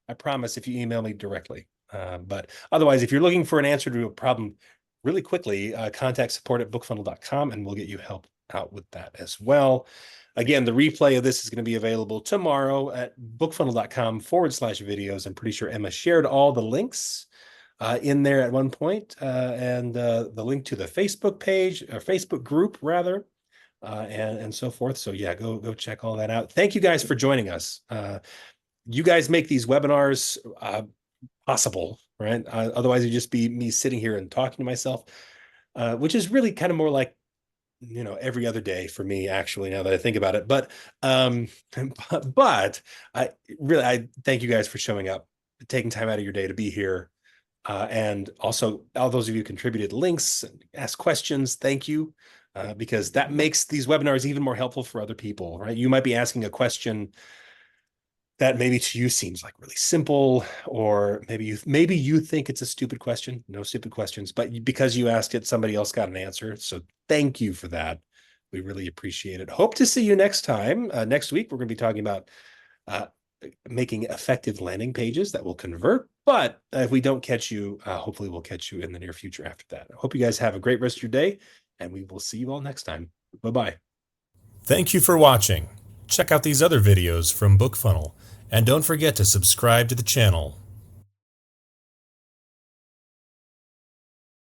I promise, if you email me directly. But otherwise, if you're looking for an answer to a problem really quickly, contact support@bookfunnel.com and we'll get you help out with that as well. Again, the replay of this is going to be available tomorrow at bookfunnel.com/videos. I'm pretty sure Emma shared all the links in there at one point, and the link to the Facebook page, or Facebook group rather, and so forth. So yeah, go check all that out. Thank you guys for joining us. You guys make these webinars possible, right? Otherwise it'd just be me sitting here and talking to myself, which is really kind of more like every other day for me, actually, now that I think about it. But I thank you guys for showing up, taking time out of your day to be here. And also all those of you who contributed links and asked questions, thank you, because that makes these webinars even more helpful for other people, right? You might be asking a question that maybe to you seems like really simple, or maybe you think it's a stupid question. No stupid questions, but because you asked it, somebody else got an answer. So thank you for that. We really appreciate it. Hope to see you next time. Next week, we're going to be talking about making effective landing pages that will convert. But if we don't catch you, hopefully we'll catch you in the near future after that. I hope you guys have a great rest of your day, and we will see you all next time. Bye-bye. Thank you for watching. Check out these other videos from BookFunnel, and don't forget to subscribe to the channel.